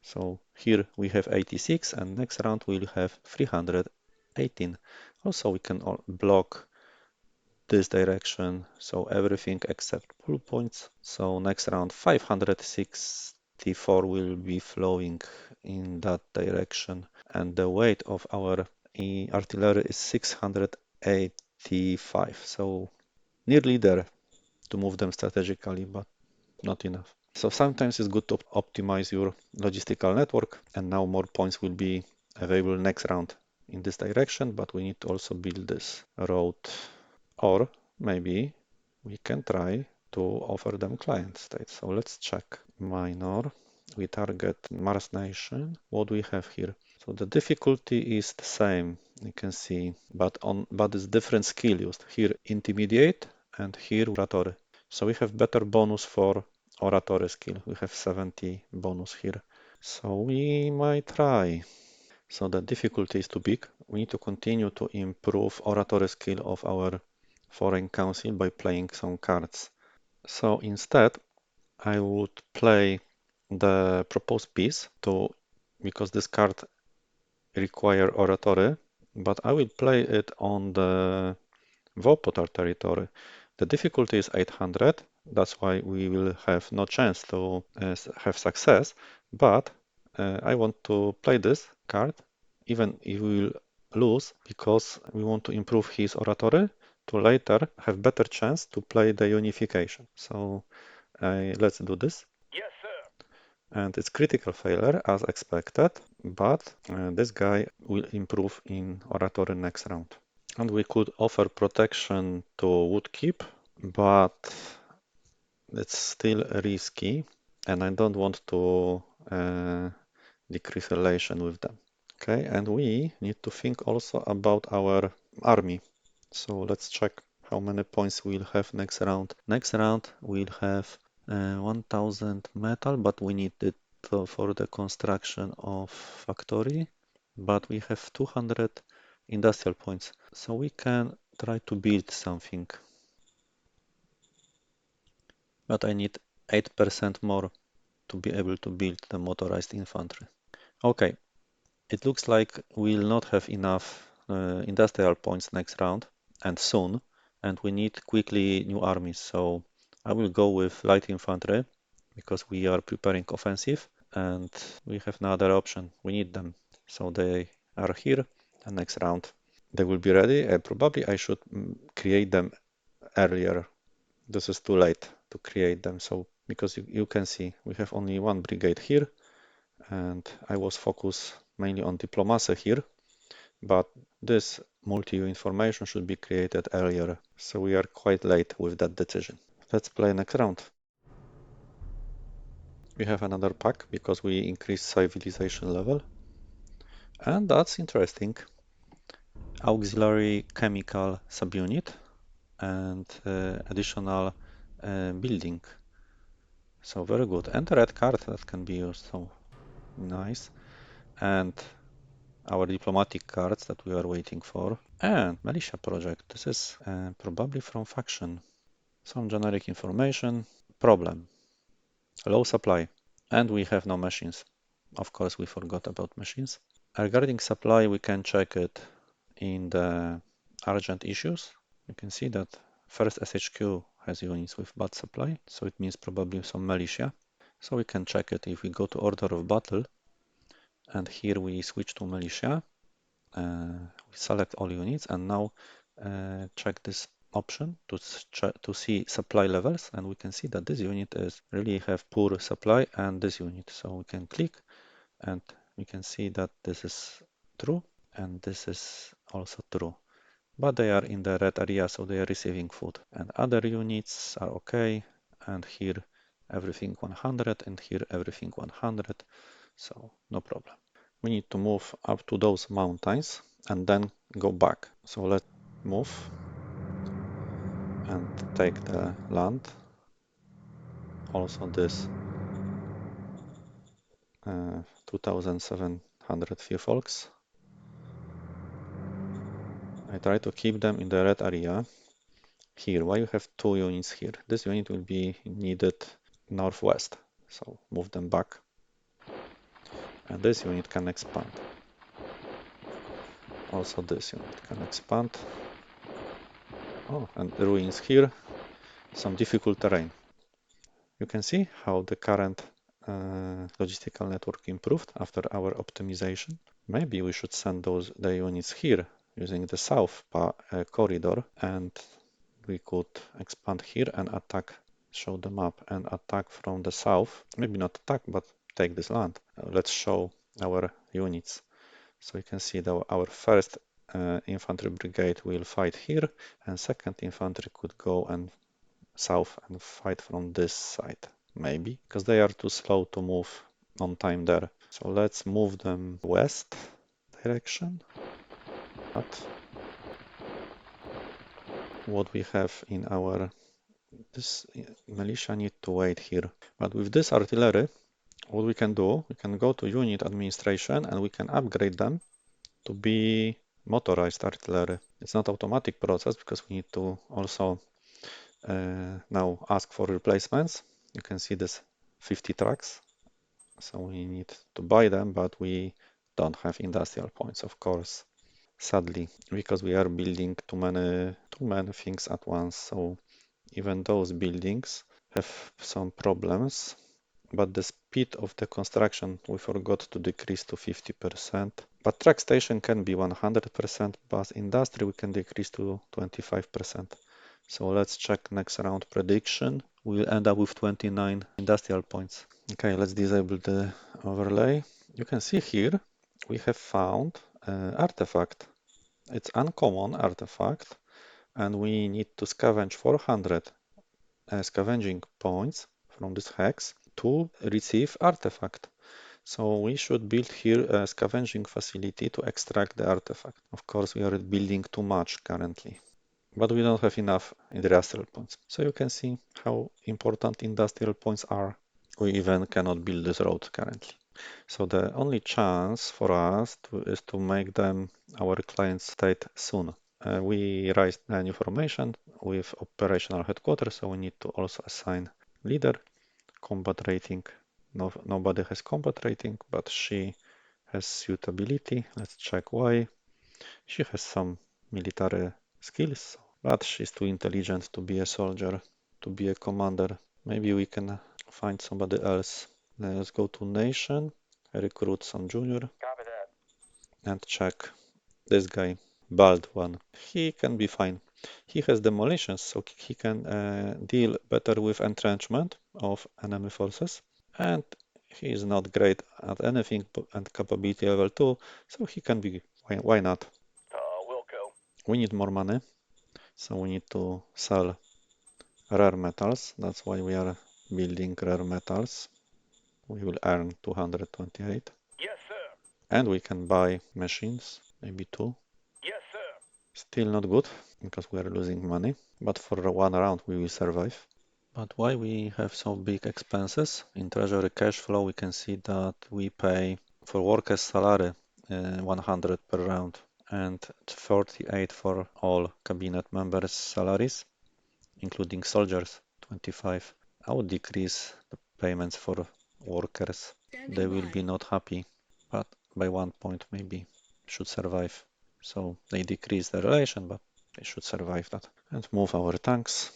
So here we have 86, and next round we'll have 318. Also we can block this direction, so everything except pull points. So next round 564 will be flowing in that direction, and the weight of our artillery is 685, so nearly there to move them strategically, but not enough. So sometimes it's good to optimize your logistical network, and now more points will be available next round in this direction, but we need to also build this road. Or maybe we can try to offer them client state. So let's check minor. We target Mars nation. What do we have here? So the difficulty is the same, you can see, but it's different skill used. Here intermediate and here oratory. So we have better bonus for oratory skill. We have 70 bonus here. So we might try. So the difficulty is too big. We need to continue to improve oratory skill of our foreign council by playing some cards. So instead, I would play the proposed piece because this card require oratory, but I will play it on the Vopotar territory. The difficulty is 800, that's why we will have no chance to have success, but I want to play this card even if we will lose, because we want to improve his oratory to later have better chance to play the unification. So let's do this. Yes, sir. And it's critical failure as expected, but this guy will improve in oratory next round. And we could offer protection to Woodkeep, but it's still risky, and I don't want to decrease relation with them. Okay, and we need to think also about our army. So let's check how many points we'll have next round. Next round we'll have 1000 metal, but we need it for the construction of factory. But we have 200 industrial points, so we can try to build something. But I need 8% more to be able to build the motorized infantry. Okay, it looks like we'll not have enough industrial points next round, and soon, and we need quickly new armies. So I will go with light infantry because we are preparing offensive, and we have no other option. We need them. So they are here. the next round they will be ready. Probably I should create them earlier. This is too late to create them. So because you can see we have only one brigade here, and I was focused mainly on diplomacy here, but this multi information should be created earlier. So we are quite late with that decision. Let's play next round. We have another pack because we increased civilization level. And that's interesting. Auxiliary chemical subunit and additional building. So very good. And a red card that can be used. So nice. And our diplomatic cards that we are waiting for. And militia project. This is probably from faction. Some generic information. Problem. Low supply. And we have no machines. Of course, we forgot about machines. Regarding supply, we can check it in the urgent issues. You can see that first SHQ has units with bad supply, so it means probably some militia. So we can check it if we go to order of battle, and here we switch to militia. We select all units, and now check this option to see supply levels, and we can see that this unit is really have poor supply, and this unit. So we can click, and we can see that this is true, and this is also true. But they are in the red area, so they are receiving food. And other units are okay, and here everything 100, and here everything 100, so no problem. We need to move up to those mountains and then go back. So let's move and take the land. Also this 2700 few folks. I try to keep them in the red area. Here, why you have two units here? This unit will be needed northwest, so move them back. And this unit can expand. Also this unit can expand. Oh, and the ruins here, some difficult terrain. You can see how the current logistical network improved after our optimization. Maybe we should send the units here using the south corridor, and we could expand here and attack, show the map, and attack from the south. Maybe not attack, but take this land. Let's show our units. So you can see that our first infantry brigade will fight here, and second infantry could go and south and fight from this side, maybe, because they are too slow to move on time there. So let's move them west direction. But what we have in our this militia need to wait here. But with this artillery, what we can do, we can go to unit administration and we can upgrade them to be motorized artillery. It's not automatic process because we need to also now ask for replacements. You can see this 50 trucks. So we need to buy them, but we don't have industrial points, of course, sadly, because we are building too many things at once. So even those buildings have some problems, but the speed of the construction we forgot to decrease to 50%. But track station can be 100%, but industry we can decrease to 25%. So let's check next round prediction. We'll end up with 29 industrial points. Okay, let's disable the overlay. You can see here we have found artifact. It's uncommon artifact, and we need to scavenge 400 scavenging points from this hex to receive artifact. So we should build here a scavenging facility to extract the artifact. Of course, we are building too much currently, but we don't have enough industrial points. So you can see how important industrial points are. We even cannot build this road currently. So the only chance for us is to make them our client state soon. We raised a new formation with operational headquarters, so we need to also assign leader, combat rating. No, nobody has combat rating, but she has suitability. Let's check why. She has some military skills, but she's too intelligent to be a soldier, to be a commander. Maybe we can find somebody else. Let's go to nation, recruit some junior, Copy that. and check This guy, bald one, he can be fine. He has demolitions, so he can deal better with entrenchment of enemy forces. And he is not great at anything and capability level 2, so he can be, why not? Wilco. We need more money, so we need to sell rare metals. That's why we are building rare metals. We will earn 228. Yes, sir. And we can buy machines, maybe 2. Yes, sir. Still not good, because we are losing money. But for one round we will survive. But why we have so big expenses? In treasury cash flow we can see that we pay for workers' salary 100 per round and 48 for all cabinet members' salaries, including soldiers, 25. I would decrease the payments for workers. They will be not happy, but by 1 point maybe should survive. So they decrease the relation, but they should survive that. And move our tanks.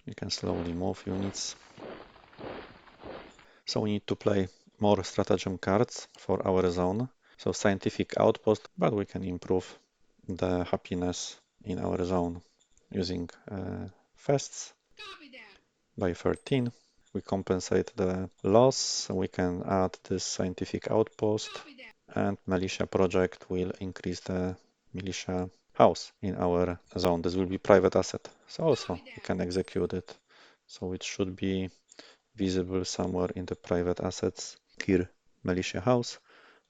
You can slowly move units. So we need to play more stratagem cards for our zone. So scientific outpost, but we can improve the happiness in our zone using fests by 13. We compensate the loss. We can add this scientific outpost, and militia project will increase the militia house in our zone. This will be private asset, so also we can execute it. So it should be visible somewhere in the private assets. Here, militia house,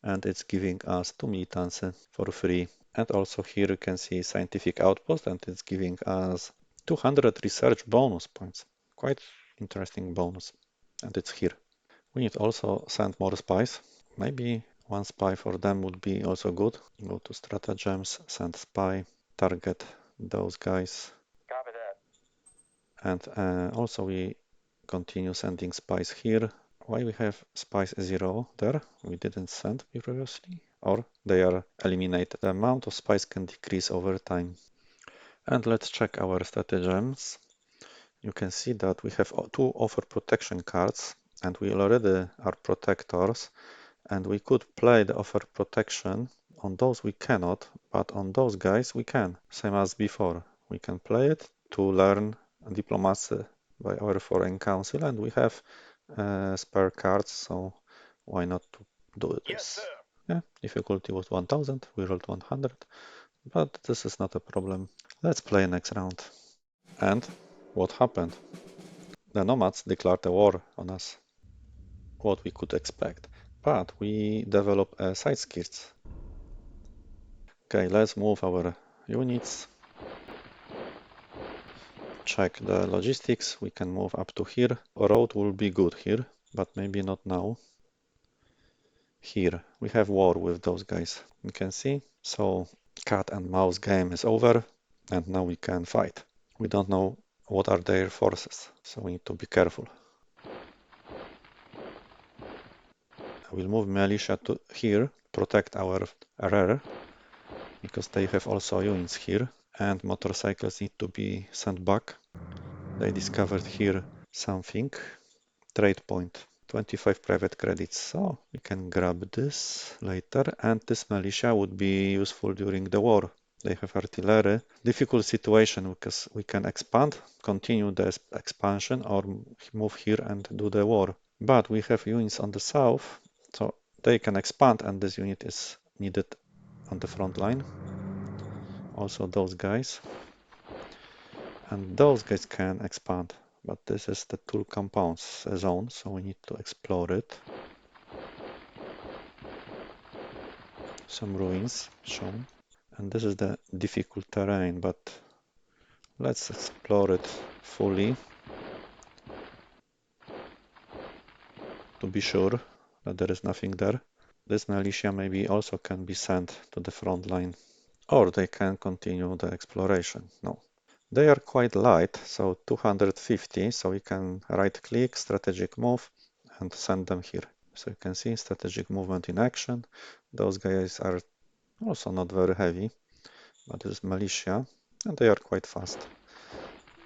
and it's giving us 2 militants for free. And also here you can see scientific outpost, and it's giving us 200 research bonus points. Quite interesting bonus. And it's here. We need also send more spies. Maybe one spy for them would be also good. Go to Stratagems, send spy, target those guys. Copy that. And also we continue sending spies here. Why we have spies 0 there? We didn't send previously. Or they are eliminated. The amount of spies can decrease over time. And let's check our stratagems. You can see that we have 2 offer protection cards, and we already are protectors, and we could play the offer protection. On those we cannot, but on those guys we can, same as before. We can play it to learn diplomacy by our foreign council, and we have spare cards, so why not to do Yes, this? sir. Yeah, difficulty was 1000, we rolled 100, but this is not a problem. Let's play next round. And what happened? The nomads declared a war on us. What we could expect. But we develop side skills. Okay, let's move our units. Check the logistics. We can move up to here. A road will be good here, but maybe not now. Here, we have war with those guys. You can see. So cat and mouse game is over, and now we can fight. We don't know what are their forces, so we need to be careful. I will move militia to here, protect our rear, because they have also units here, and motorcycles need to be sent back. They discovered here something. Trade point, 25 private credits, so we can grab this later, and this militia would be useful during the war. They have artillery. Difficult situation because we can expand, continue the expansion, or move here and do the war. But we have units on the south, so they can expand, and this unit is needed on the front line. Also those guys. And those guys can expand. But this is the tool compounds zone, so we need to explore it. Some ruins shown. And this is the difficult terrain, but let's explore it fully to be sure that there is nothing there. This militia maybe also can be sent to the front line, or they can continue the exploration. No. They are quite light, so 250, so we can right click, strategic move, and send them here. So you can see strategic movement in action. Those guys are also not very heavy, but this is militia, and they are quite fast.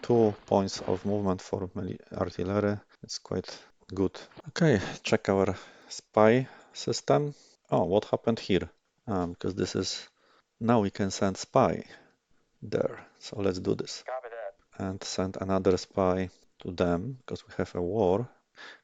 2 points of movement for artillery. It's quite good. Okay, check our spy system. Oh, what happened here? Because this is, now we can send spy there. So let's do this. Copy that. And send another spy to them because we have a war.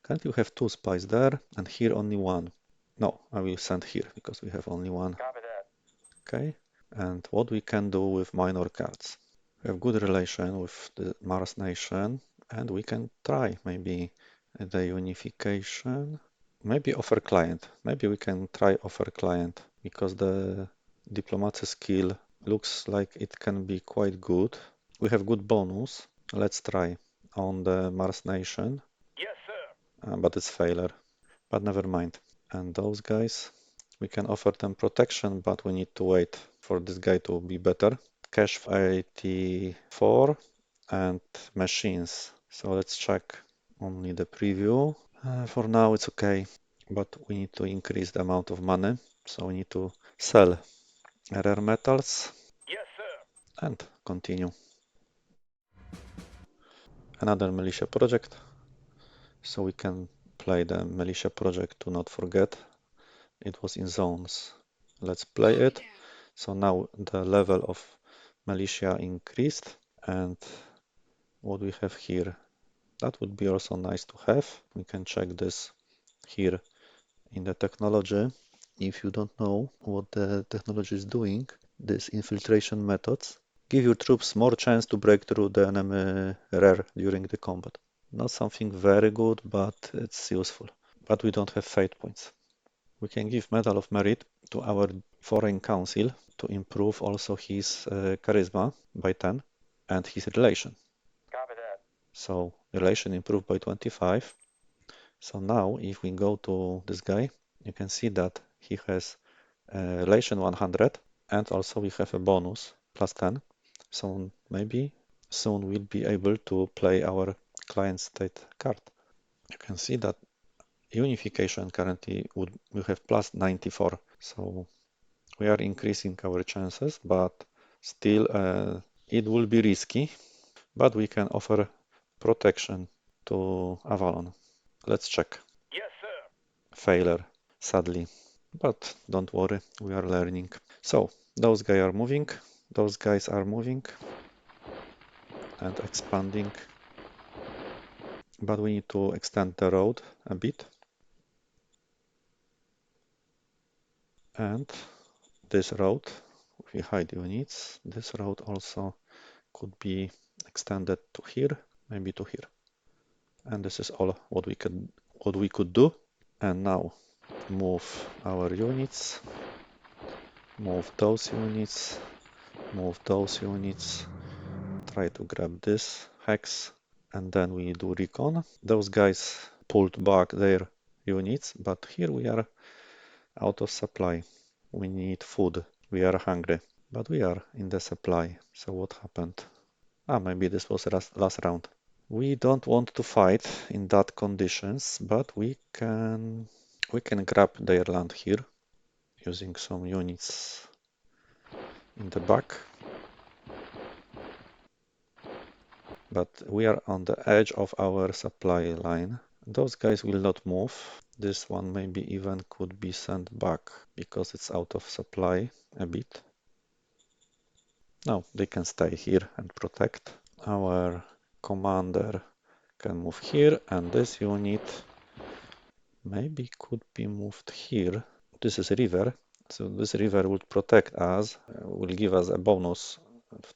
Can't you have two spies there and here only one? No, I will send here because we have only one. Copy that. Okay. And what we can do with minor cards? We have good relation with the Mars nation and we can try maybe the unification. Maybe offer client. Maybe we can try offer client because the diplomacy skill looks like it can be quite good. We have good bonus. Let's try on the Mars nation, Yes, sir. but it's failure. But never mind. And those guys, we can offer them protection, but we need to wait for this guy to be better. Cash 84 and machines. So let's check only the preview. For now, it's okay, but we need to increase the amount of money. So we need to sell rare metals Yes, sir. and continue. Another militia project. So we can play the militia project to not forget. It was in zones. Let's play it. So now the level of militia increased. And what we have here, that would be also nice to have. We can check this here in the technology. If you don't know what the technology is doing, these infiltration methods give your troops more chance to break through the enemy rear during the combat. Not something very good, but it's useful. But we don't have fate points. We can give Medal of Merit to our Foreign Council to improve also his charisma by 10 and his relation. Copy that. So relation improved by 25. So now if we go to this guy, you can see that he has relation 100 and also we have a bonus plus 10. So maybe soon we'll be able to play our client state card. You can see that unification currently will have plus 94. So we are increasing our chances, but still it will be risky. But we can offer protection to Avalon. Let's check. Yes, sir. Failure, sadly. But don't worry, we are learning. So those guys are moving. Those guys are moving and expanding. But we need to extend the road a bit. And this road, if we hide units, this road also could be extended to here, maybe to here. And this is all what we could do. And now move our units, move those units, move those units, try to grab this hex, and then we do recon. Those guys pulled back their units, but here we are out of supply. We need food. We are hungry, but we are in the supply. So what happened? Maybe this was last round. We don't want to fight in that conditions, but we can grab their land here using some units in the back. But we are on the edge of our supply line. Those guys will not move. This one maybe even could be sent back because it's out of supply a bit. No, they can stay here and protect. Our commander can move here, and this unit maybe could be moved here. This is a river, so this river would protect us, will give us a bonus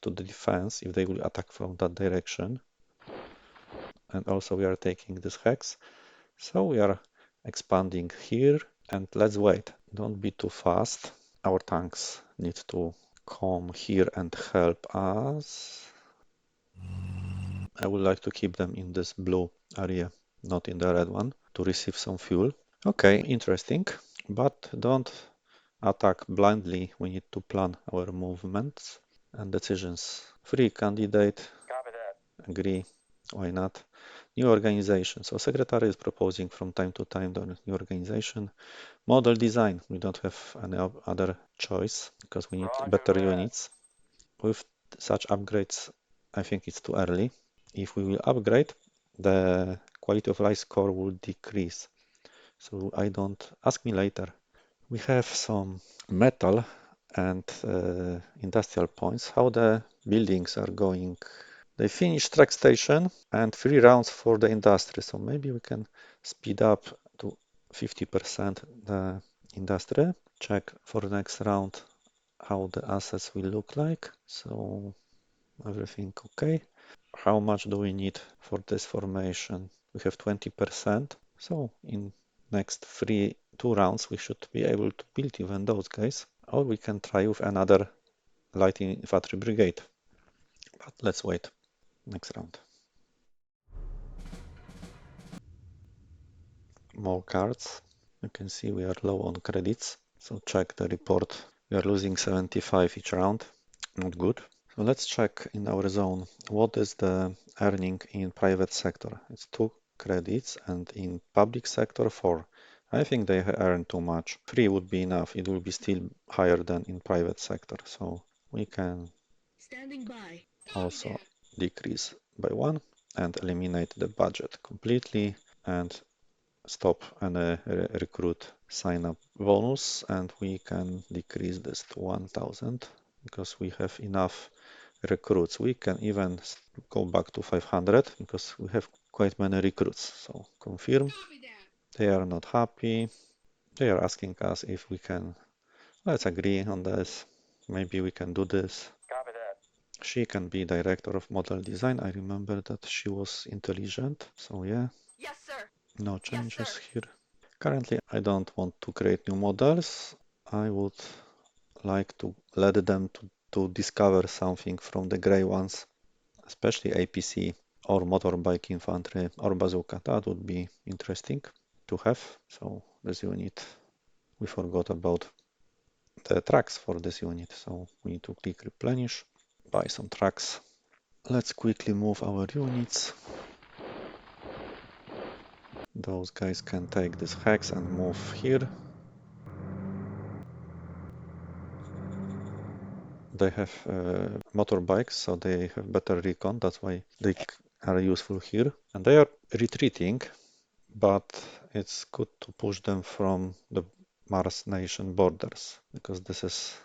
to the defense if they will attack from that direction. And also we are taking this hex, so we are expanding here, and let's wait. Don't be too fast. Our tanks need to come here and help us. I would like to keep them in this blue area, not in the red one, to receive some fuel. Okay, interesting, but don't attack blindly. We need to plan our movements and decisions. Free candidate, Copy that. agree, why not? New organization. So secretary is proposing from time to time the new organization. Model design. We don't have any other choice because we need Roger better that. units. With such upgrades, I think it's too early. If we will upgrade, the quality of life score will decrease. So I don't ask me later. We have some metal and industrial points. How the buildings are going. They finished track station and 3 rounds for the industry. So maybe we can speed up to 50% the industry. Check for the next round how the assets will look like. So everything okay. How much do we need for this formation? We have 20%. So in next 2 rounds, we should be able to build even those guys. Or we can try with another light infantry brigade. But let's wait next round. More cards. You can see we are low on credits. So check the report. We are losing 75 each round. Not good. So let's check in our zone. What is the earning in private sector? It's 2 credits and in public sector 4. I think they earn too much. 3 would be enough. It will be still higher than in private sector. So we can also decrease by 1 and eliminate the budget completely and stop any recruit sign up bonus, and we can decrease this to 1000 because we have enough recruits. We can even go back to 500 because we have quite many recruits. So confirm. They are not happy. They are asking us if we can. Let's agree on this. Maybe we can do this. Copy that. She can be director of model design. I remember that she was intelligent. So yeah. Yes, sir. No Yes, changes sir. here. Currently, I don't want to create new models. I would like to let them to discover something from the gray ones, especially APC or motorbike infantry or bazooka. That would be interesting to have. So this unit, we forgot about the tracks for this unit. So we need to click replenish, buy some tracks. Let's quickly move our units. Those guys can take this hex and move here. They have motorbikes, so they have better recon. That's why they are useful here. And they are retreating, but it's good to push them from the Mars nation borders because this is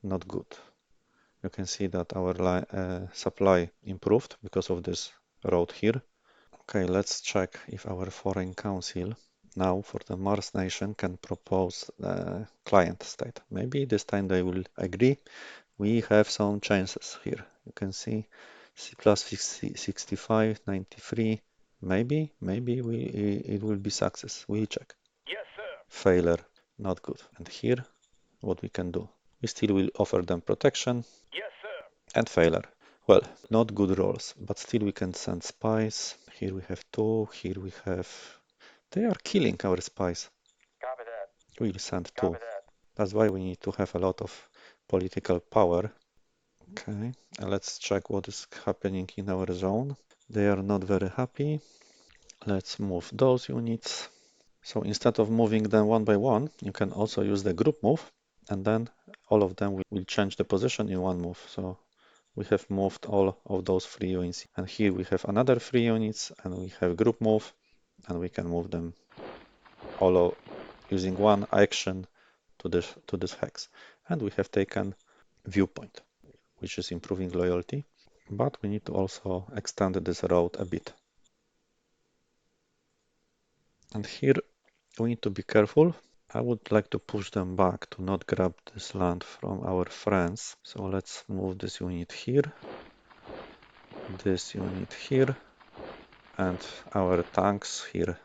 not good. You can see that our supply improved because of this road here. Okay, let's check if our foreign council now for the Mars nation can propose a client state. Maybe this time they will agree. We have some chances here. You can see C plus 65, 93. Maybe it will be success. We'll check. Yes, sir. Failure, not good. And here, what we can do? We still will offer them protection Yes, sir. and failure. Well, not good rolls, but still we can send spies. Here we have 2. Here we have. They are killing our spies. Copy that. We'll send 2. Copy that. That's why we need to have a lot of political power. Okay, and let's check what is happening in our zone. They are not very happy. Let's move those units. So instead of moving them one by one, you can also use the group move, and then all of them will change the position in one move. So we have moved all of those 3 units. And here we have another 3 units, and we have group move, and we can move them all using one action to this hex. And we have taken viewpoint, which is improving loyalty, but we need to also extend this road a bit. And here we need to be careful. I would like to push them back to not grab this land from our friends. So let's move this unit here, this unit here, and our tanks here.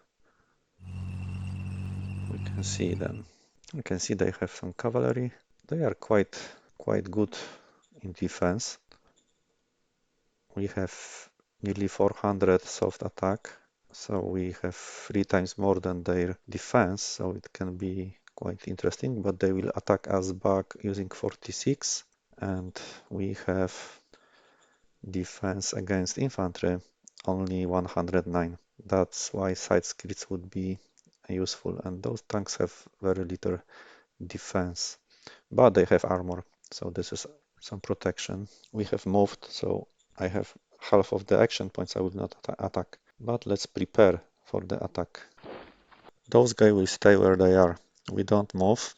We can see them. You can see they have some cavalry. They are quite good in defense. We have nearly 400 soft attack, so we have 3 times more than their defense, so it can be quite interesting, but they will attack us back using 46, and we have defense against infantry only 109. That's why side skirts would be useful, and those tanks have very little defense, but they have armor, so this is some protection. We have moved, so I have half of the action points. I will not attack, but let's prepare for the attack. Those guys will stay where they are. We don't move.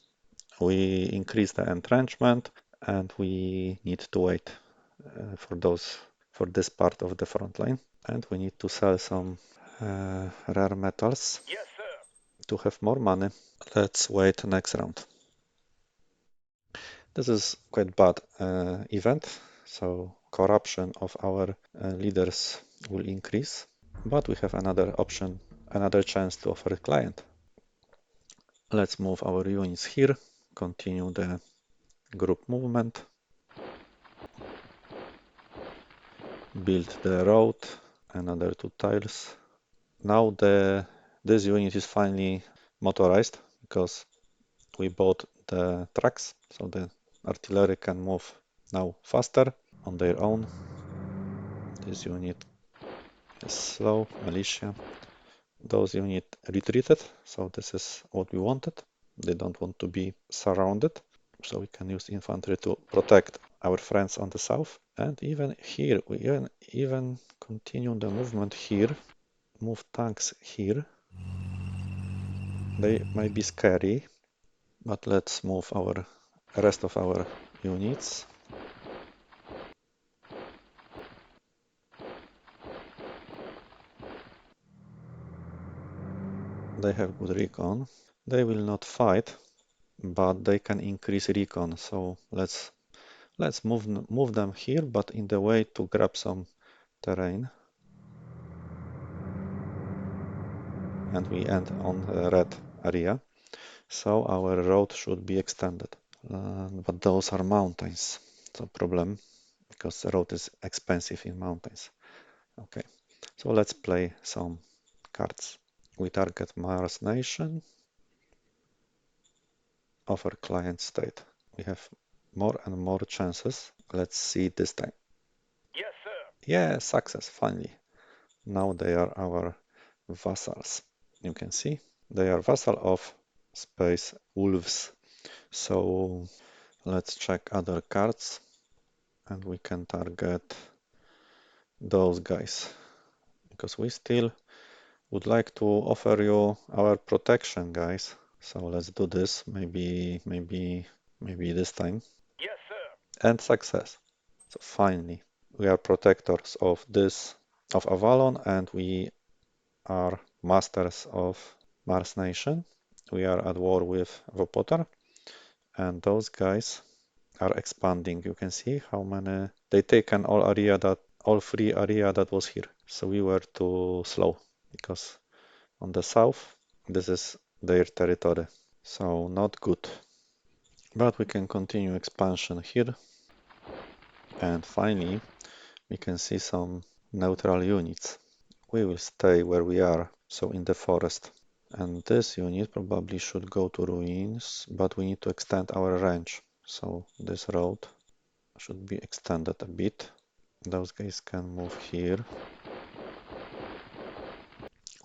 we increase the entrenchment, and we need to wait for this part of the front line. And we need to sell some rare metals Yes, sir. to have more money. Let's wait next round. This is quite bad event, so corruption of our leaders will increase, but we have another option, another chance to offer a client. Let's move our units here, continue the group movement, build the road, another 2 tiles. Now this unit is finally motorized because we bought the trucks, so the artillery can move now faster on their own. This unit is slow, militia. Those units retreated, so this is what we wanted. They don't want to be surrounded, so we can use infantry to protect our friends on the south. And even here, we even continue the movement here, move tanks here. They might be scary, but let's move our rest of our units. They have good recon. They will not fight, but they can increase recon. So let's move them here, but in the way to grab some terrain. And we end on the red area. So our road should be extended. But those are mountains. It's a problem because the road is expensive in mountains. Okay, so let's play some cards. We target Mars Nation, offer client state. We have more and more chances. Let's see this time. Yes, sir. Yeah, success, finally. Now they are our vassals. You can see they are vassal of Space Wolves. So let's check other cards and we can target those guys because we still would like to offer you our protection, guys. So let's do this. Maybe this time. Yes, sir. And success. So finally, we are protectors of Avalon, and we are masters of Mars Nation. We are at war with Vopotar, and those guys are expanding. You can see how many they taken all free area that was here. So we were too slow because on the south this is their territory. So not good. But we can continue expansion here. And finally we can see some neutral units. We will stay where we are, so in the forest. And this unit probably should go to ruins, but we need to extend our range. So this road should be extended a bit. Those guys can move here.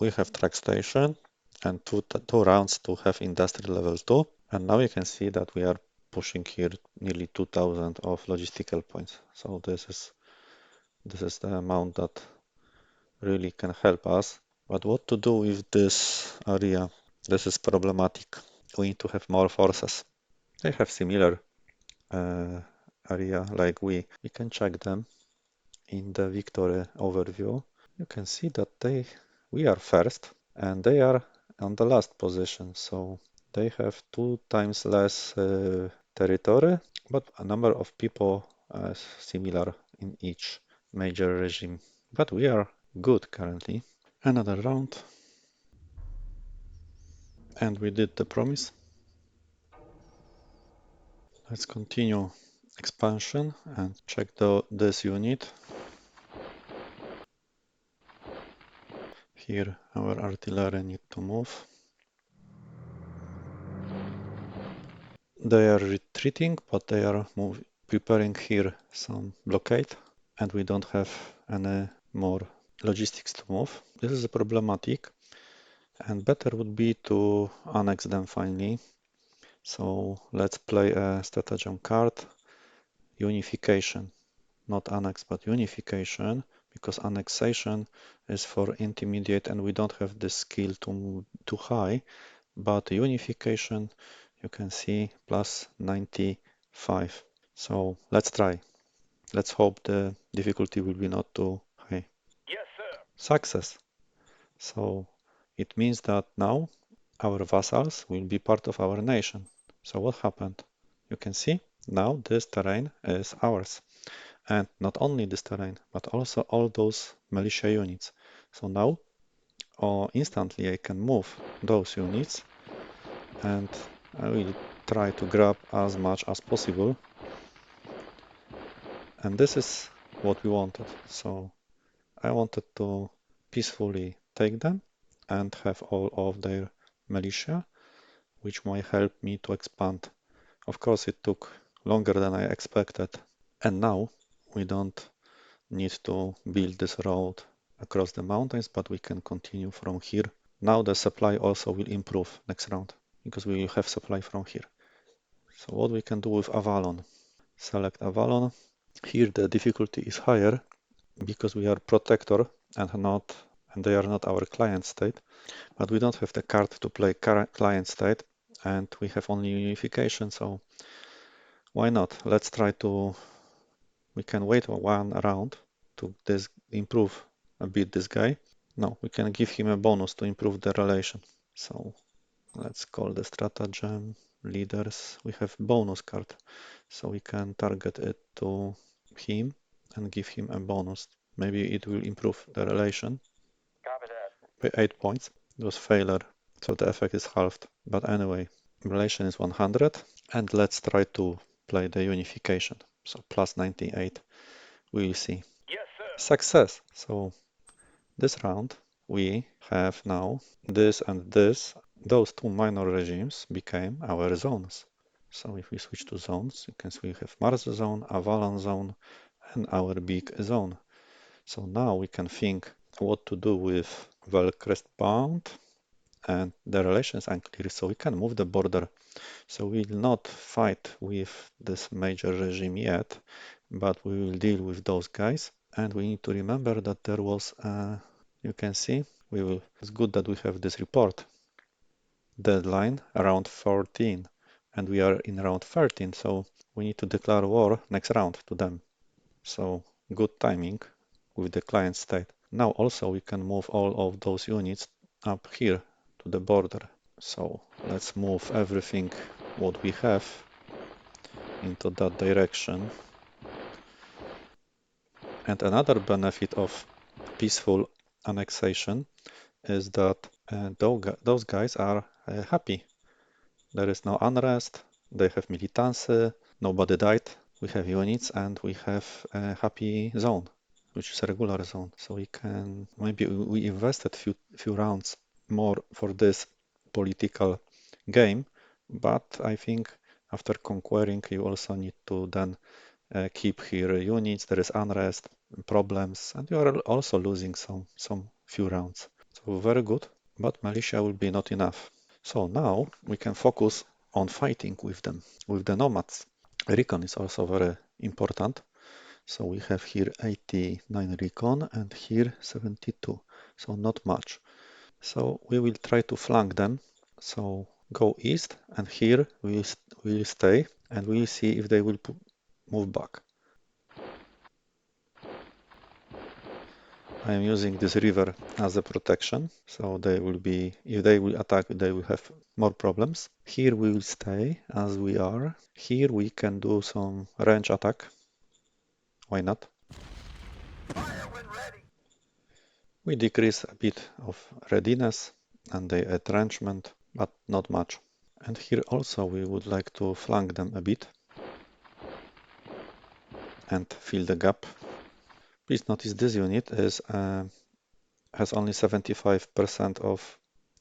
We have track station and two rounds to have industry level 2. And now you can see that we are pushing here nearly 2000 of logistical points. So this is the amount that really can help us. But what to do with this area? This is problematic. We need to have more forces. They have similar area like we. We can check them in the victory overview. You can see that we are first and they are on the last position. So they have 2 times less territory, but a number of people similar in each major regime. But we are good currently. Another round. And we did the promise. Let's continue expansion and check this unit. Here our artillery need to move. They are retreating, but they are preparing here some blockade, and we don't have any more logistics to move. This is problematic, and better would be to annex them finally. So let's play a stratagem card, Unification. Not annex, but unification, because annexation is for intermediate and we don't have the skill too high. But unification, You can see plus 95. So let's try. Let's hope the difficulty will be not too high. Yes, sir. Success. So it means that now our vassals will be part of our nation. So what happened? You can see now this terrain is ours. And not only this terrain, but also all those militia units. So now instantly I can move those units and I will try to grab as much as possible. And this is what we wanted. So I wanted to peacefully take them and have all of their militia, which might help me to expand. Of course, it took longer than I expected. And now we don't need to build this road across the mountains, but we can continue from here. Now the supply also will improve next round because we will have supply from here. So what we can do with Avalon? Select Avalon. Here the difficulty is higher because we are protector and they are not our client state, but we don't have the card to play client state and we have only unification, so why not? Let's try to, we can wait one round to improve a bit this guy. No, we can give him a bonus to improve the relation. So let's call the stratagem leaders. We have bonus card, so we can target it to him and give him a bonus. Maybe it will improve the relation Copy that. by 8 points. It was failure, so the effect is halved. But anyway, relation is 100, and let's try to play the unification. So plus 98, we will see. Yes, sir. Success. So this round we have now this and this. Those two minor regimes became our zones. So if we switch to zones, you can see we have Mars zone, Avalon zone, and our big zone. So now we can think what to do with Velcrest bound, and the relation is unclear, so we can move the border. So we will not fight with this major regime yet, but we will deal with those guys. And we need to remember that there was, you can see, it's good that we have this report deadline around 14, and we are in round 13, so we need to declare war next round to them. So good timing with the client state. Now also we can move all of those units up here to the border. So let's move everything what we have into that direction. And another benefit of peaceful annexation is that those guys are happy. There is no unrest, they have militancy, nobody died, we have units, and we have a happy zone, which is a regular zone. So we can, maybe we invested few rounds more for this political game, but I think after conquering, you also need to then keep here units. There is unrest, problems, and you are also losing some few rounds. So very good, but militia will be not enough. So now we can focus on fighting with them, with the nomads. Recon is also very important. So we have here 89 recon and here 72. So not much. So we will try to flank them. So go east, and here we will stay, and we will see if they will move back. I am using this river as a protection, so they will be, if they will attack, they will have more problems. Here we will stay as we are. Here we can do some range attack. Why not? Fire when ready. We decrease a bit of readiness and the entrenchment, but not much. And here also we would like to flank them a bit and fill the gap. Please notice this unit has only 75% of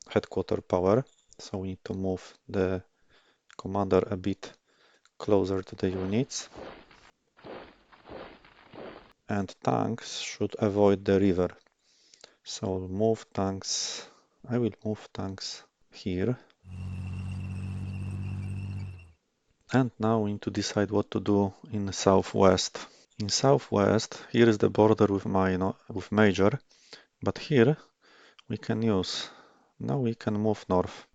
headquarter power, so we need to move the commander a bit closer to the units. And tanks should avoid the river. So move tanks. I will move tanks here. And now we need to decide what to do in southwest. In southwest, here is the border with with major, but here we can use. Now we can move north.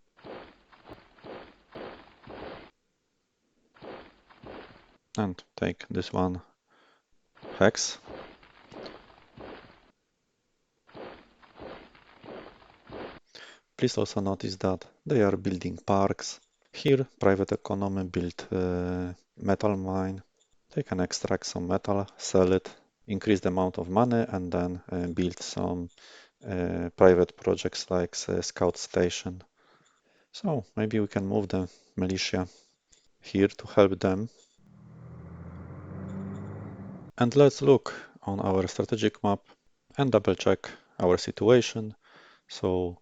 and take this one hex. Please also notice that they are building parks. Here, private economy built metal mine. They can extract some metal, sell it, increase the amount of money, and then build some private projects like scout station. So maybe we can move the militia here to help them. And let's look on our strategic map and double check our situation. So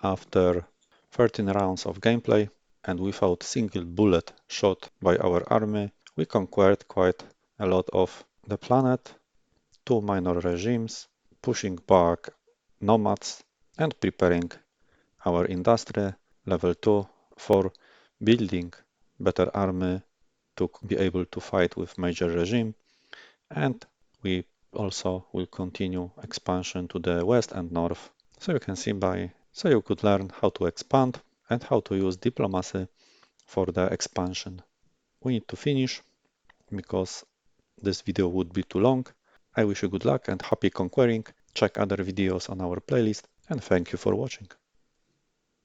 after 13 rounds of gameplay and without single bullet shot by our army, we conquered quite a lot of the planet, 2 minor regimes, pushing back nomads and preparing our industry level 2 for building better army to be able to fight with major regime, and we also will continue expansion to the west and north. So you can see so you could learn how to expand and how to use diplomacy for the expansion. We need to finish because this video would be too long. I wish you good luck and happy conquering. Check other videos on our playlist, and thank you for watching.